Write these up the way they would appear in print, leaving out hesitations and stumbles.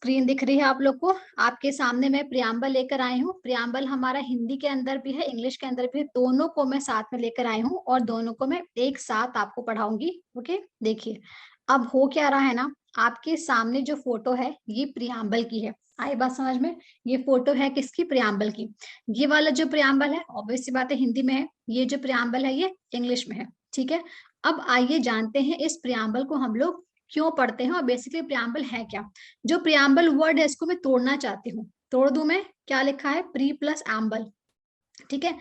Screen दिख रही है आप लोग को। आपके सामने मैं प्रियम्बल लेकर आई हूँ। प्रियम्बल हमारा हिंदी के अंदर भी है, इंग्लिश के अंदर भी है, दोनों को मैं साथ में लेकर आई हूँ और दोनों को मैं एक साथ आपको पढ़ाऊंगी। ओके, देखिए अब हो क्या रहा है ना, आपके सामने जो फोटो है ये प्रियम्बल की है। आई बात समझ में? ये फोटो है किसकी? प्रियम्बल की। ये वाला जो प्रियम्बल है ऑब्वियस सी बात है हिंदी में है, ये जो प्रियम्बल है ये इंग्लिश में है। ठीक है, अब आइए जानते हैं इस प्रियम्बल को हम लोग क्यों पढ़ते हैं और बेसिकली प्रियम्बल है क्या। जो प्रियम्बल वर्ड है इसको मैं तोड़ना चाहती हूँ, तोड़ दूं मैं। क्या लिखा है? Pre plus एम्बल। ठीक है,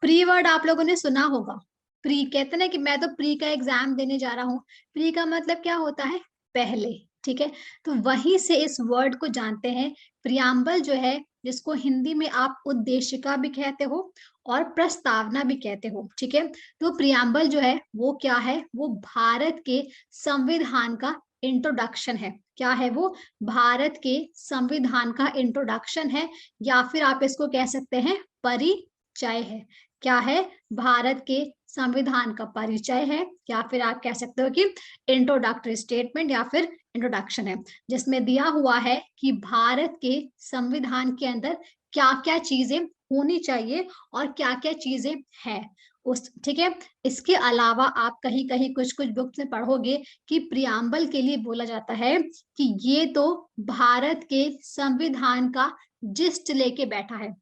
प्री वर्ड आप लोगों ने सुना होगा। प्री कहते ना कि मैं तो प्री का एग्जाम देने जा रहा हूँ। प्री का मतलब क्या होता है? पहले। ठीक है, तो वहीं से इस वर्ड को जानते हैं। प्रियम्बल जो है, जिसको हिंदी में आप उद्देशिका भी कहते हो और प्रस्तावना भी कहते हो। ठीक है, तो प्रियम्बल जो है वो क्या है? वो भारत के संविधान का इंट्रोडक्शन है। क्या है वो? भारत के संविधान का इंट्रोडक्शन है, या फिर आप इसको कह सकते हैं परिचय है। क्या है? भारत के संविधान का परिचय है, या फिर आप कह सकते हो कि इंट्रोडक्टरी स्टेटमेंट या फिर इंट्रोडक्शन है, जिसमें दिया हुआ है कि भारत के संविधान के अंदर क्या क्या चीजें होनी चाहिए और क्या क्या चीजें हैं उस। ठीक है, इसके अलावा आप कहीं कहीं कुछ कुछ बुक्स में पढ़ोगे कि प्रियम्बल के लिए बोला जाता है कि ये तो भारत के संविधान का जिस्ट लेके बैठा है।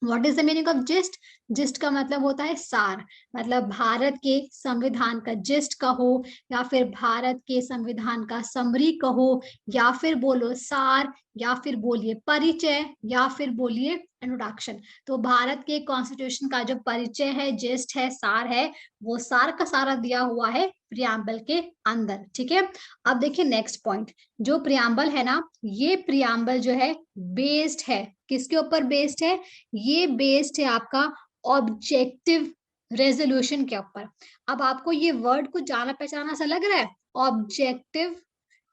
What is the meaning of gist? Gist का मतलब होता है सार। मतलब भारत के संविधान का जिस्ट कहो, या फिर भारत के संविधान का समरी कहो, या फिर बोलो सार, या फिर बोलिए परिचय, या फिर बोलिए इंट्रोडक्शन। तो भारत के कॉन्स्टिट्यूशन का जो परिचय है, जिस्ट है, सार है, वो सार का सारा दिया हुआ है प्रियम्बल के अंदर। ठीक है, अब देखिए नेक्स्ट पॉइंट। जो प्रियम्बल है ना, ये प्रियम्बल जो है बेस्ड है, किसके ऊपर बेस्ड है? ये बेस्ड है आपका ऑब्जेक्टिव रेजोल्यूशन के ऊपर। अब आपको ये वर्ड को जाना पहचाना सा लग रहा है? ऑब्जेक्टिव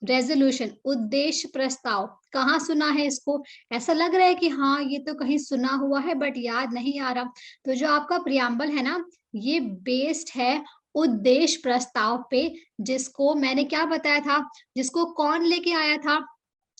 रेजोल्यूशन, उद्देश्य प्रस्ताव। कहाँ सुना है इसको? ऐसा लग रहा है कि हाँ ये तो कहीं सुना हुआ है बट याद नहीं आ रहा। तो जो आपका प्रियम्बल है ना, ये बेस्ड है उद्देश्य प्रस्ताव पे, जिसको मैंने क्या बताया था, जिसको कौन लेके आया था?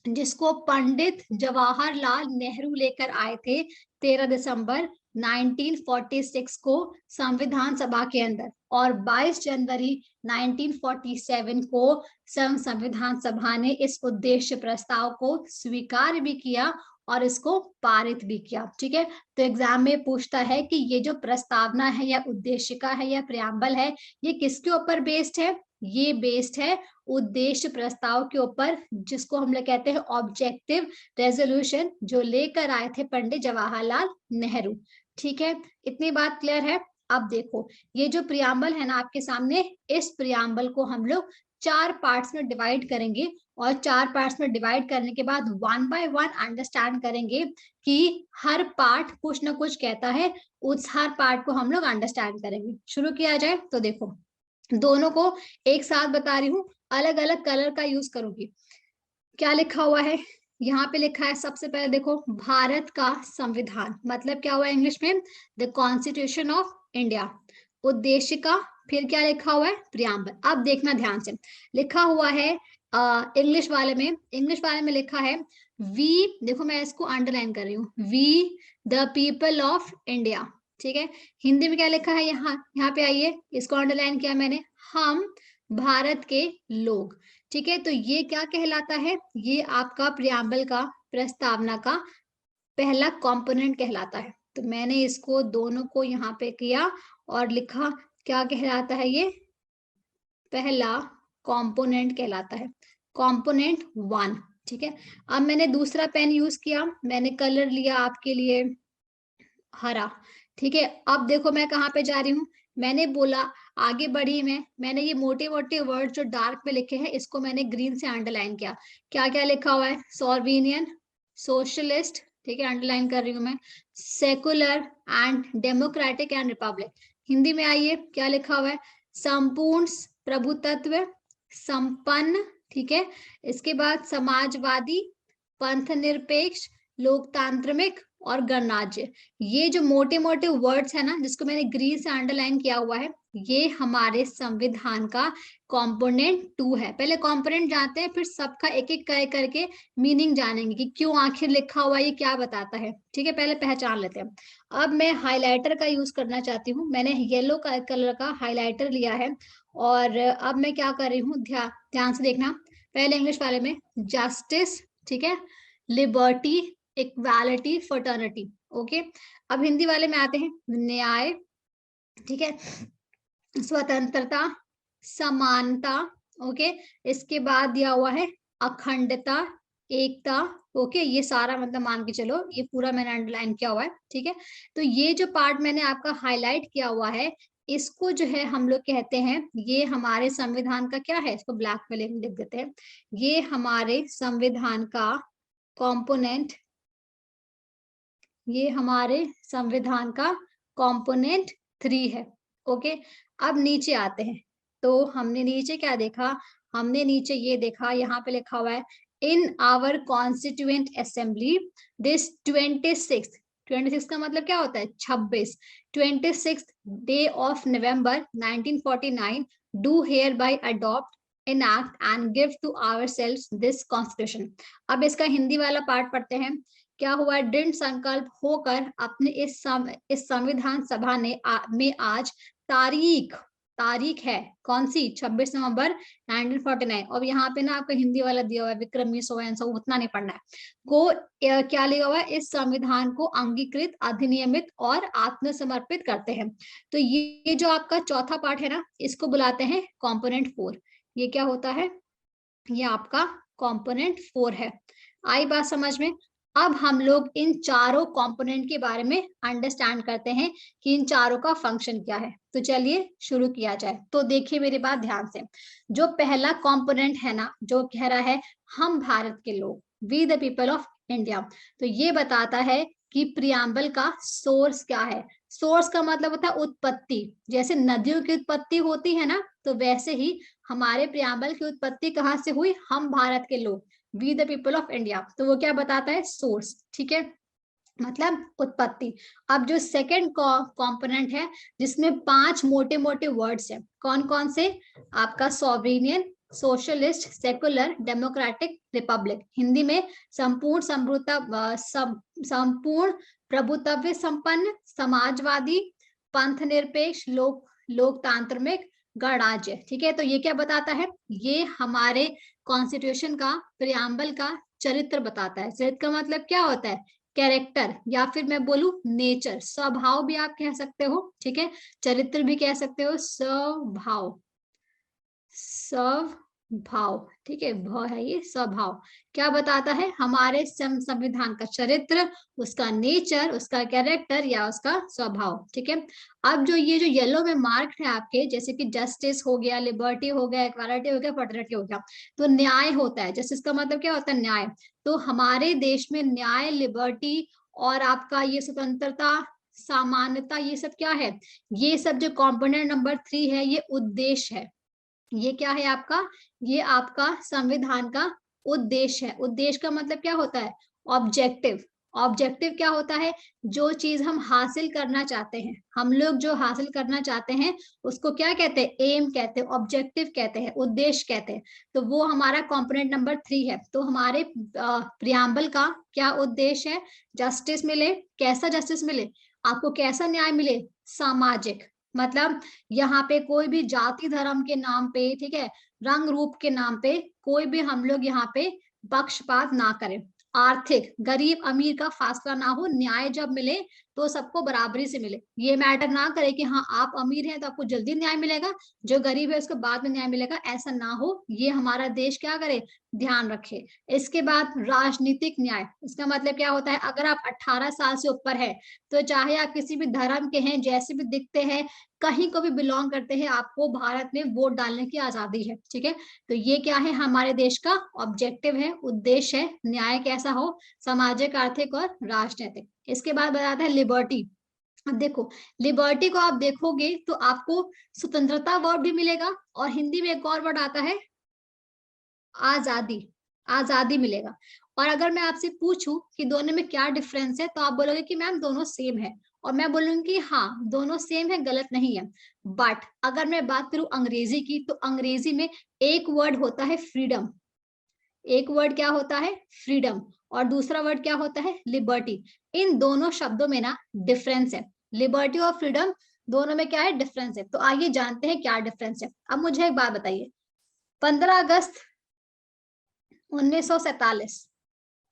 जिसको पंडित जवाहरलाल नेहरू लेकर आए थे 13 दिसंबर 1946 को संविधान सभा के अंदर, और 22 जनवरी 1947 को संविधान सभा ने इस उद्देश्य प्रस्ताव को स्वीकार भी किया और इसको पारित भी किया। ठीक है, तो एग्जाम में पूछता है कि ये जो प्रस्तावना है या उद्देशिका है या प्रियम्बल है, ये किसके ऊपर बेस्ड है? ये बेस्ड है उद्देश्य प्रस्ताव के ऊपर, जिसको हम लोग कहते हैं ऑब्जेक्टिव रेजोल्यूशन, जो लेकर आए थे पंडित जवाहरलाल नेहरू। ठीक है, इतनी बात क्लियर है? अब देखो, ये जो प्रियम्बल है ना आपके सामने, इस प्रियम्बल को हम लोग 4 पार्ट्स में डिवाइड करेंगे, और 4 पार्ट्स में डिवाइड करने के बाद 1 बाय 1 अंडरस्टैंड करेंगे कि हर पार्ट कुछ ना कुछ कहता है। उस हर पार्ट को हम लोग अंडरस्टैंड करेंगे। शुरू किया जाए तो देखो, दोनों को एक साथ बता रही हूँ, अलग अलग कलर का यूज करूंगी। क्या लिखा हुआ है? यहाँ पे लिखा है सबसे पहले देखो, भारत का संविधान, मतलब क्या हुआ इंग्लिश में? The constitution of India. उद्देश्य का, फिर क्या लिखा हुआ है? प्रियम्बल। अब देखना ध्यान से, लिखा हुआ है इंग्लिश वाले में, इंग्लिश वाले में लिखा है वी, देखो मैं इसको अंडरलाइन कर रही हूँ, we the people of India. ठीक है, हिंदी में क्या लिखा है? यहाँ पे आइए, इसको अंडरलाइन किया मैंने, हम भारत के लोग। ठीक है, तो ये क्या कहलाता है? ये आपका प्रियम्बल का, प्रस्तावना का पहला कंपोनेंट कहलाता है। तो मैंने इसको दोनों को यहाँ पे किया और लिखा, क्या कहलाता है ये? पहला कंपोनेंट कहलाता है, कंपोनेंट 1। ठीक है, अब मैंने दूसरा पेन यूज किया, मैंने कलर लिया आपके लिए हरा। ठीक है, अब देखो मैं कहाँ पे जा रही हूँ, मैंने बोला आगे बढ़ी मैंने ये मोटे मोटे वर्ड जो डार्क में लिखे हैं इसको मैंने ग्रीन से अंडरलाइन किया। क्या क्या लिखा हुआ है? सोविनियन, सोशलिस्ट, ठीक है अंडरलाइन कर रही हूँ मैं, secular and democratic and Republic. Hindi में आइए, क्या लिखा हुआ है? संपूर्ण प्रभुत्व, संपन्न, ठीक है, इसके बाद समाजवादी, पंथ निरपेक्ष, लोकतांत्रिक और गणराज्य। ये जो मोटे मोटे वर्ड्स है ना, जिसको मैंने ग्रीन से अंडरलाइन किया हुआ है, ये हमारे संविधान का कंपोनेंट 2 है। पहले कंपोनेंट जानते हैं, फिर सबका एक एक करके मीनिंग जानेंगे कि क्यों आखिर लिखा हुआ, ये क्या बताता है। ठीक है, पहले पहचान लेते हैं। अब मैं हाइलाइटर का यूज करना चाहती हूँ। मैंने येलो कलर का हाइलाइटर लिया है और अब मैं क्या कर रही हूँ, ध्यान से देखना। पहले इंग्लिश वाले में जस्टिस, ठीक है, लिबर्टी, इक्वालिटी, फ्रेटर्निटी। ओके, अब हिंदी वाले में आते हैं। न्याय, ठीक है, स्वतंत्रता, समानता। ओके, इसके बाद दिया हुआ है अखंडता, एकता। ओके, ये सारा मतलब मान के चलो ये पूरा मैंने अंडरलाइन किया हुआ है। ठीक है, तो ये जो पार्ट मैंने आपका हाईलाइट किया हुआ है, इसको जो है हम लोग कहते हैं, ये हमारे संविधान का क्या है, इसको ब्लैक में लिख देते हैं। ये हमारे संविधान का कंपोनेंट, ये हमारे संविधान का कंपोनेंट 3 है। ओके, अब नीचे आते हैं। तो हमने नीचे क्या देखा, हमने नीचे ये देखा, यहाँ पे लिखा हुआ है in our constituent assembly this 26 का मतलब क्या होता है, 26 day of November 1949 do hereby adopt enact and give to ourselves this constitution। अब इसका हिंदी वाला पार्ट पढ़ते हैं। क्या हुआ, दृढ़ संकल्प होकर अपने इस संविधान सभा ने में आज तारीख है कौन सी, 26 नवंबर 1949। और यहाँ पे ना आपको हिंदी वाला दिया हुआ है विक्रमी सो उतना नहीं पढ़ना है। को क्या लिखा हुआ है, इस संविधान को अंगीकृत, अधिनियमित और आत्मसमर्पित करते हैं। तो ये जो आपका चौथा पार्ट है ना, इसको बुलाते हैं कंपोनेंट 4। ये क्या होता है, ये आपका कंपोनेंट 4 है। आई बात समझ में। अब हम लोग इन चारों कंपोनेंट के बारे में अंडरस्टैंड करते हैं कि इन चारों का फंक्शन क्या है। तो चलिए शुरू किया जाए। तो देखिए मेरी बात ध्यान से, जो पहला कंपोनेंट है ना, जो कह रहा है हम भारत के लोग, we the people of India, तो ये बताता है कि प्रियम्बल का सोर्स क्या है। सोर्स का मतलब होता है उत्पत्ति। जैसे नदियों की उत्पत्ति होती है ना, तो वैसे ही हमारे प्रियम्बल की उत्पत्ति कहाँ से हुई, हम भारत के लोग, we the people of India. तो वो क्या बताता है, सोर्स। ठीक है, मतलब उत्पत्ति। अब जो सेकंड कंपोनेंट है, जिसमें 5 मोटे मोटे वर्ड्स हैं, कौन कौन से, आपका sovereign, socialist, secular, democratic, republic. Hindi में संपूर्ण संपूर्ण प्रभुत्व संपन्न, समाजवादी, पंथ निरपेक्ष, लोकतांत्रिक, गणराज्य। ठीक है, तो ये क्या बताता है, ये हमारे कॉन्स्टिट्यूशन का, प्रियम्बल का चरित्र बताता है। चरित्र का मतलब क्या होता है, कैरेक्टर, या फिर मैं बोलूं नेचर, स्वभाव भी आप कह सकते हो। ठीक है, चरित्र भी कह सकते हो, स्वभाव, स्वभाव। ठीक है, भ है ये, स्वभाव क्या बताता है, हमारे संविधान का चरित्र, उसका नेचर, उसका कैरेक्टर या उसका स्वभाव। ठीक है, अब जो ये जो येलो में मार्क है आपके, जैसे कि जस्टिस हो गया, लिबर्टी हो गया, इक्वालिटी हो गया, फ्रेटर्निटी हो गया, तो न्याय होता है। जस्टिस का मतलब क्या होता है, न्याय। तो हमारे देश में न्याय, लिबर्टी और आपका ये स्वतंत्रता, सामान्यता, ये सब क्या है, ये सब जो कंपोनेंट नंबर 3 है, ये उद्देश्य है। ये क्या है आपका, ये आपका संविधान का उद्देश्य है। उद्देश्य का मतलब क्या होता है, ऑब्जेक्टिव। ऑब्जेक्टिव क्या होता है, जो चीज हम हासिल करना चाहते हैं, हम लोग जो हासिल करना चाहते हैं उसको क्या कहते हैं, एम कहते हैं, ऑब्जेक्टिव कहते हैं, उद्देश्य कहते हैं। तो वो हमारा कंपोनेंट नंबर 3 है। तो हमारे प्रियम्बल का क्या उद्देश्य है, जस्टिस मिले। कैसा जस्टिस मिले, आपको कैसा न्याय मिले, सामाजिक, मतलब यहाँ पे कोई भी जाति धर्म के नाम पे, ठीक है, रंग रूप के नाम पे कोई भी हम लोग यहाँ पे पक्षपात ना करें। आर्थिक, गरीब अमीर का फासला ना हो, न्याय जब मिले तो सबको बराबरी से मिले। ये मैटर ना करे कि हाँ आप अमीर हैं तो आपको जल्दी न्याय मिलेगा, जो गरीब है उसको बाद में न्याय मिलेगा, ऐसा ना हो। ये हमारा देश क्या करे, ध्यान रखे। इसके बाद राजनीतिक न्याय, इसका मतलब क्या होता है, अगर आप 18 साल से ऊपर है, तो चाहे आप किसी भी धर्म के हैं, जैसे भी दिखते हैं, कहीं को भी बिलोंग करते हैं, आपको भारत में वोट डालने की आजादी है। ठीक है, तो ये क्या है, हमारे देश का ऑब्जेक्टिव है, उद्देश्य है, न्याय कैसा हो, सामाजिक, आर्थिक और राजनीतिक। इसके बाद बताता है लिबर्टी। अब देखो, लिबर्टी को आप देखोगे तो आपको स्वतंत्रता वर्ड भी मिलेगा, और हिंदी में एक और वर्ड आता है आजादी, आजादी मिलेगा। और अगर मैं आपसे पूछूं कि दोनों में क्या डिफरेंस है, तो आप बोलोगे कि मैम दोनों सेम है। और मैं बोलूंगी हाँ दोनों सेम है, गलत नहीं है। बट अगर मैं बात करूं अंग्रेजी की, तो अंग्रेजी में एक वर्ड होता है फ्रीडम, एक वर्ड क्या होता है फ्रीडम, और दूसरा वर्ड क्या होता है लिबर्टी। इन दोनों शब्दों में ना डिफरेंस है, लिबर्टी और फ्रीडम दोनों में क्या है डिफरेंस है। तो आइए जानते हैं क्या डिफरेंस है। अब मुझे एक बात बताइए, 15 अगस्त 1947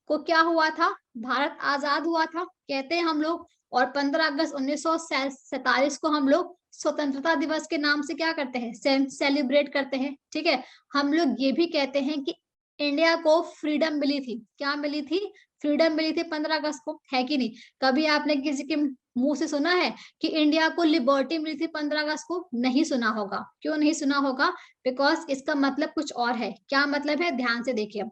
को क्या हुआ था, भारत आजाद हुआ था कहते हैं हम लोग, और 15 अगस्त 1947 को हम लोग स्वतंत्रता दिवस के नाम से क्या करते हैं, सेलिब्रेट करते हैं। ठीक है, हम लोग ये भी कहते हैं कि इंडिया को फ्रीडम मिली थी, क्या मिली थी, फ्रीडम मिली थी 15 अगस्त को, है कि नहीं। कभी आपने किसी के मुंह से सुना है कि इंडिया को लिबर्टी मिली थी 15 अगस्त को, नहीं सुना होगा। क्यों नहीं सुना होगा, बिकॉज इसका मतलब कुछ और है। क्या मतलब है, ध्यान से देखिए।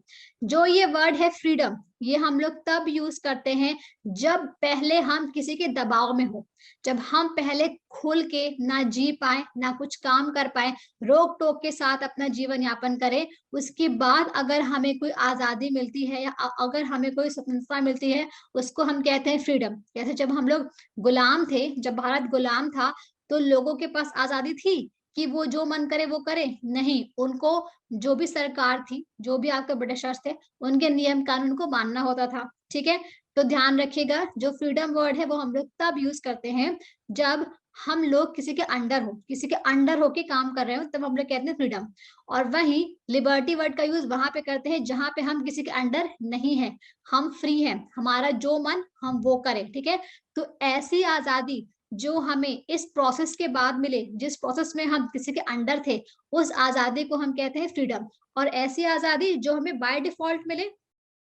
जो ये वर्ड है फ्रीडम, ये हम लोग तब यूज करते हैं जब पहले हम किसी के दबाव में हो, जब हम पहले खुल के ना जी पाए, ना कुछ काम कर पाए, रोक टोक के साथ अपना जीवन यापन करें, उसके बाद अगर हमें कोई आजादी मिलती है या अगर हमें कोई स्वतंत्रता मिलती है, उसको हम कहते हैं फ्रीडम। जैसे जब हम लोग गुलाम थे, जब भारत गुलाम था, तो लोगों के पास आजादी थी कि वो जो मन करे वो करे, नहीं, उनको जो भी सरकार थी, जो भी आपके ब्रिटिशर्स थे, उनके नियम कानून को मानना होता था। ठीक है, तो ध्यान रखिएगा, जो फ्रीडम वर्ड है वो हम लोग तब यूज करते हैं जब हम लोग किसी के अंडर हो, किसी के अंडर होके काम कर रहे हो, तब हम लोग कहते हैं फ्रीडम। और वही लिबर्टी वर्ड का यूज वहां पे करते हैं जहां पे हम किसी के अंडर नहीं है, हम फ्री हैं, हमारा जो मन हम वो करें। ठीक है, तो ऐसी आजादी जो हमें इस प्रोसेस के बाद मिले, जिस प्रोसेस में हम किसी के अंडर थे, उस आजादी को हम कहते हैं फ्रीडम। और ऐसी आजादी जो हमें बाय डिफॉल्ट मिले,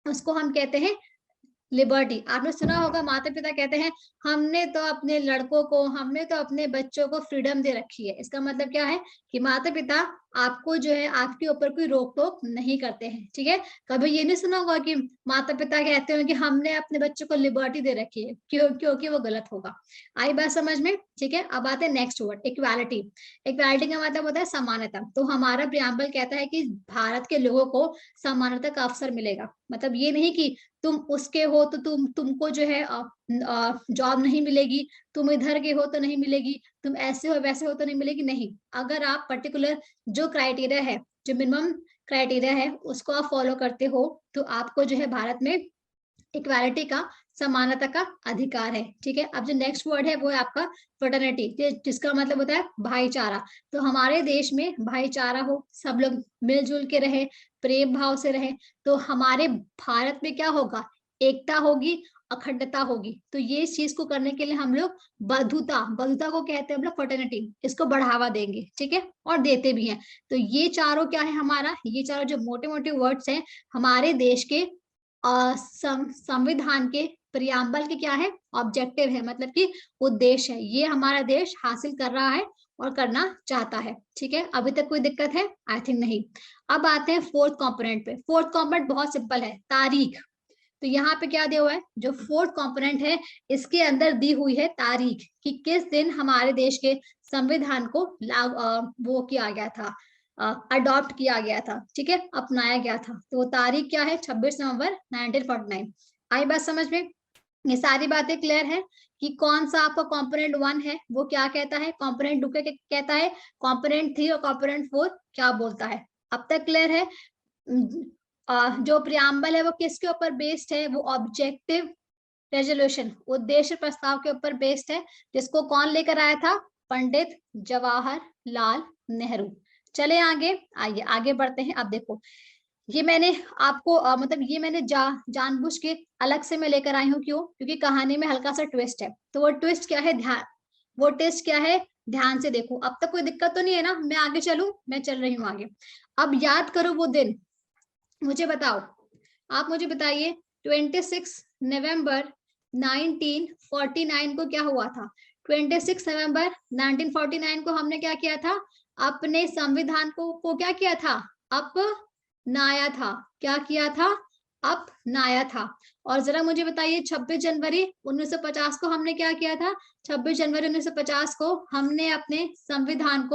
उसको हम कहते हैं लिबर्टी। आपने सुना होगा माता पिता कहते हैं हमने तो अपने लड़कों को, हमने तो अपने बच्चों को फ्रीडम दे रखी है। इसका मतलब क्या है कि माता पिता आपको जो है आपके ऊपर कोई रोक टोक नहीं करते हैं। ठीक है, कभी ये नहीं सुना होगा कि माता पिता कहते हो कि हमने अपने बच्चों को लिबर्टी दे रखी है, क्योंकि वो गलत होगा। आई बात समझ में। ठीक है, अब आते हैं नेक्स्ट वर्ड इक्वालिटी। इक्वालिटी का मतलब होता है समानता। तो हमारा प्रियम्बल कहता है कि भारत के लोगों को समानता का अवसर मिलेगा। मतलब ये नहीं कि तुम उसके हो तो तुमको जो है जॉब नहीं मिलेगी, तुम इधर के हो तो नहीं मिलेगी, तुम ऐसे हो वैसे हो तो नहीं मिलेगी, नहीं। अगर आप पर्टिकुलर जो क्राइटेरिया है, जो मिनिमम क्राइटेरिया है, उसको आप फॉलो करते हो, तो आपको जो है भारत में इक्वालिटी का, समानता का अधिकार है। ठीक है, अब जो नेक्स्ट वर्ड है वो है आपका फ्रेटर्निटी, जिसका मतलब होता है भाईचारा। तो हमारे देश में भाईचारा हो, सब लोग मिलजुल के रहे, प्रेम भाव से रहे, तो हमारे भारत में क्या होगा, एकता होगी, अखंडता होगी। तो ये चीज को करने के लिए हम लोग बंधुता, बंधुता को कहते हैं हम लोग फ्रेटर्निटी, इसको बढ़ावा देंगे। ठीक है, और देते भी हैं। तो ये चारों क्या है हमारा, ये चारों जो मोटे मोटे वर्ड्स हैं हमारे देश के संविधान के प्रियम्बल के क्या है, ऑब्जेक्टिव है, मतलब कि उद्देश्य है। ये हमारा देश हासिल कर रहा है और करना चाहता है। ठीक है, अभी तक कोई दिक्कत है, आई थिंक नहीं। अब आते हैं फोर्थ कंपोनेंट पे। फोर्थ कंपोनेंट बहुत सिंपल है, तारीख। तो यहाँ पे क्या दिया हुआ है, जो फोर्थ कंपोनेंट है इसके अंदर दी हुई है तारीख, कि किस दिन हमारे देश के संविधान को वो किया गया था, अडॉप्ट किया गया था। ठीक है, अपनाया गया था। तो वो तारीख क्या है, 26 नवंबर 1949। आई बात समझ में, ये सारी बातें क्लियर है कि कौन सा आपका कंपोनेंट 1 है वो क्या कहता है, कंपोनेंट 2 क्या कहता है, कंपोनेंट 3 और कंपोनेंट 4 क्या बोलता है। अब तक क्लियर है। जो प्रियम्बल है वो किसके ऊपर बेस्ड है, वो ऑब्जेक्टिव रेजोल्यूशन, उद्देश्य प्रस्ताव के ऊपर बेस्ड है, जिसको कौन लेकर आया था, पंडित जवाहरलाल नेहरू। चले आगे, आइए आगे बढ़ते हैं। अब देखो, ये मैंने आपको मतलब ये मैंने जानबूझ के अलग से मैं लेकर आई हूँ, क्यों, क्योंकि कहानी में हल्का सा ट्विस्ट है। तो वो ट्विस्ट क्या है, ध्यान, वो ट्विस्ट क्या है, ध्यान से देखो। अब तक कोई दिक्कत तो नहीं है ना, मैं आगे चलूं, मैं चल रही हूँ आगे। अब याद करो वो दिन, मुझे बताओ, आप मुझे बताइए 26 नवंबर 1949 को क्या हुआ था। 26 नवंबर 1949 को हमने क्या किया था, अपने संविधान को क्या किया था, अपनाया था। क्या किया था, अपनाया था। और जरा मुझे बताइए 26 जनवरी 1950 को हमने क्या किया था, 26 जनवरी 1950 को हमने अपने संविधान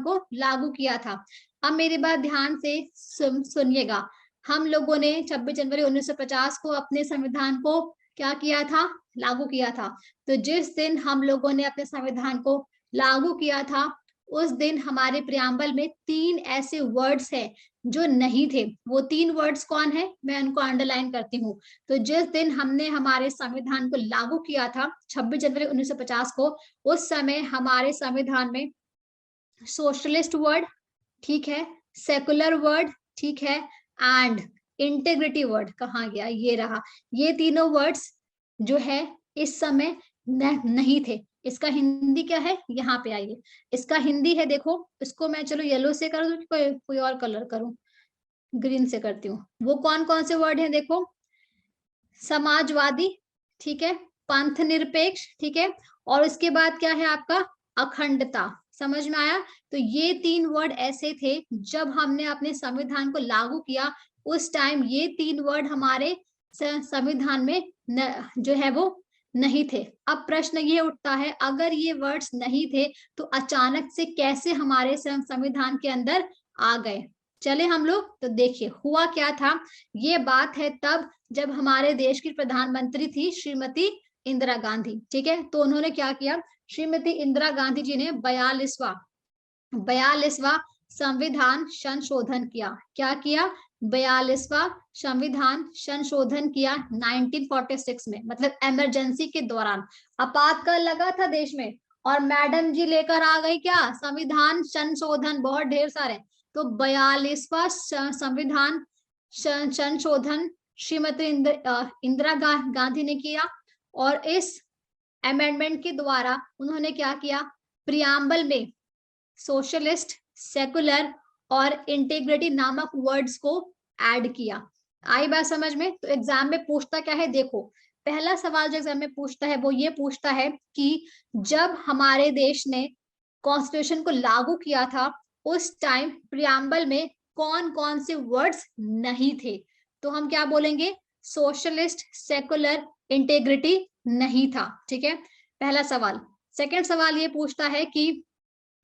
को लागू किया था। अब मेरी बात ध्यान से सुनिएगा, हम लोगों ने 26 जनवरी 1950 को अपने संविधान को क्या किया था? लागू किया था। तो जिस दिन हम लोगों ने अपने संविधान को लागू किया था, उस दिन हमारे प्रियम्बल में 3 ऐसे वर्ड्स हैं जो नहीं थे। वो 3 वर्ड्स कौन है? मैं उनको अंडरलाइन करती हूँ। तो जिस दिन हमने हमारे संविधान को लागू किया था 26 जनवरी 1950 को, उस समय हमारे संविधान में सोशलिस्ट वर्ड, ठीक है, सेकुलर वर्ड, ठीक है, एंड इंटेग्रिटी वर्ड कहाँ गया? ये रहा। ये तीनों वर्ड्स जो है इस समय नहीं थे। इसका हिंदी क्या है? यहाँ पे आइए, इसका हिंदी है, देखो इसको मैं चलो येलो से कर दूं कि कोई और कलर करूं? ग्रीन से करती हूँ। वो कौन कौन से वर्ड हैं देखो, समाजवादी, ठीक है, पंथ निरपेक्ष, ठीक है, और उसके बाद क्या है आपका? अखंडता। समझ में आया? तो ये 3 वर्ड ऐसे थे जब हमने अपने संविधान को लागू किया, उस टाइम ये 3 वर्ड हमारे संविधान में जो है वो नहीं थे। अब प्रश्न ये उठता है, अगर ये वर्ड्स नहीं थे तो अचानक से कैसे हमारे संविधान के अंदर आ गए? चले हम लोग तो देखिए हुआ क्या था। ये बात है तब जब हमारे देश की प्रधानमंत्री थी श्रीमती इंदिरा गांधी, ठीक है। तो उन्होंने क्या किया? श्रीमती इंदिरा गांधी जी ने 42वां संविधान संशोधन किया। क्या किया? 42वां संविधान संशोधन किया 1946 में, मतलब इमरजेंसी के दौरान। आपातकाल लगा था देश में और मैडम जी लेकर आ गई क्या? संविधान संशोधन, बहुत ढेर सारे। तो 42वां संविधान संशोधन श्रीमती इंदिरा गांधी ने किया, और इस अमेंडमेंट के द्वारा उन्होंने क्या किया? प्रियम्बल में सोशलिस्ट, सेकुलर और इंटीग्रिटी नामक वर्ड्स को ऐड किया। आई बात समझ में? तो एग्जाम में पूछता क्या है, देखो पहला सवाल जो एग्जाम में पूछता है वो ये पूछता है कि जब हमारे देश ने कॉन्स्टिट्यूशन को लागू किया था, उस टाइम प्रियम्बल में कौन कौन से वर्ड्स नहीं थे? तो हम क्या बोलेंगे? सोशलिस्ट, सेकुलर, इंटीग्रिटी नहीं था, ठीक है, पहला सवाल। सेकंड सवाल ये पूछता है कि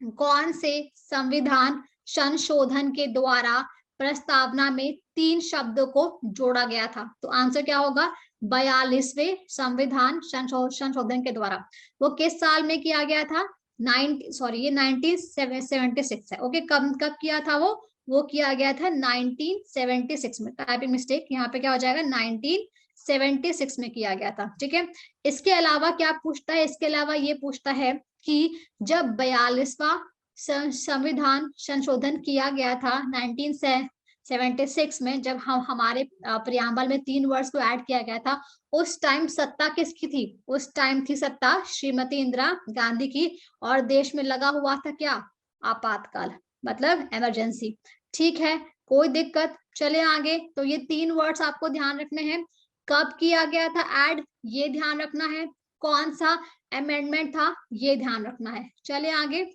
कौन से संविधान संशोधन के द्वारा प्रस्तावना में 3 शब्दों को जोड़ा गया था? तो आंसर क्या होगा? 42वें संविधान संशोधन के द्वारा। वो किस साल में किया गया था? ये 1976 है। ओके, कब कब किया था वो किया गया था 1976 में। टाइपिंग मिस्टेक, यहाँ पे क्या हो जाएगा? 1976 में किया गया था, ठीक है। इसके अलावा क्या पूछता है? इसके अलावा ये पूछता है कि जब 42वां संविधान संशोधन किया गया था 1976 में, जब हम हमारे प्रियम्बल में 3 वर्ड्स को ऐड किया गया था, उस टाइम सत्ता किसकी थी? उस टाइम थी सत्ता श्रीमती इंदिरा गांधी की, और देश में लगा हुआ था क्या? आपातकाल, मतलब इमरजेंसी, ठीक है, कोई दिक्कत। चले आगे। तो ये 3 वर्ड्स आपको ध्यान रखने हैं। कब किया गया था ऐड, ये ध्यान रखना है। कौन सा अमेंडमेंट था, ये ध्यान रखना है। चलिए आगे।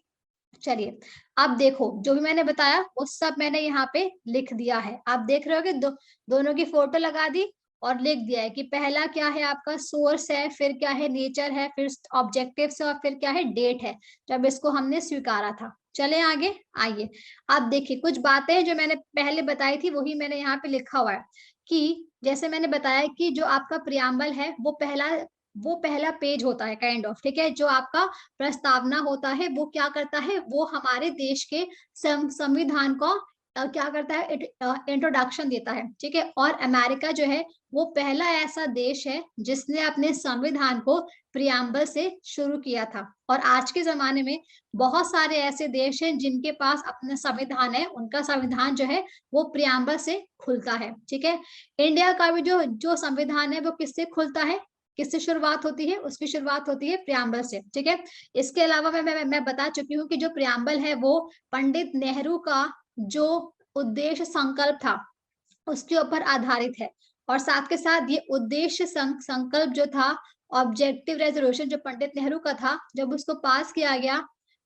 चलिए अब देखो, जो भी मैंने बताया वो सब मैंने यहाँ पे लिख दिया है। आप देख रहे हो कि दोनों की फोटो लगा दी और लिख दिया है कि पहला क्या है आपका? सोर्स है, फिर क्या है? नेचर है, फिर ऑब्जेक्टिव्स है, और फिर क्या है? डेट है, जब इसको हमने स्वीकारा था। चले आगे। आइए अब देखिए, कुछ बातें जो मैंने पहले बताई थी वही मैंने यहाँ पे लिखा हुआ है कि जैसे मैंने बताया कि जो आपका प्रियम्बल है वो पहला पेज होता है, काइंड ऑफ, ठीक है। जो आपका प्रस्तावना होता है वो क्या करता है? वो हमारे देश के संविधान को क्या करता है? इंट्रोडक्शन देता है, ठीक है। और अमेरिका जो है वो पहला ऐसा देश है जिसने अपने संविधान को प्रियम्बल से शुरू किया था। और आज के जमाने में बहुत सारे ऐसे देश हैं जिनके पास अपना संविधान है, उनका संविधान जो है वो प्रियम्बल से खुलता है, ठीक है। इंडिया का भी जो संविधान है वो किससे खुलता है? किससे शुरुआत होती है? उसकी शुरुआत होती है प्रियम्बल से, ठीक है। इसके अलावा मैं बता चुकी हूँ कि जो प्रियम्बल है वो पंडित नेहरू का जो उद्देश्य संकल्प था उसके ऊपर आधारित है। और साथ के साथ ये उद्देश्य संकल्प जो था, ऑब्जेक्टिव रेजोल्यूशन जो पंडित नेहरू का था, जब उसको पास किया गया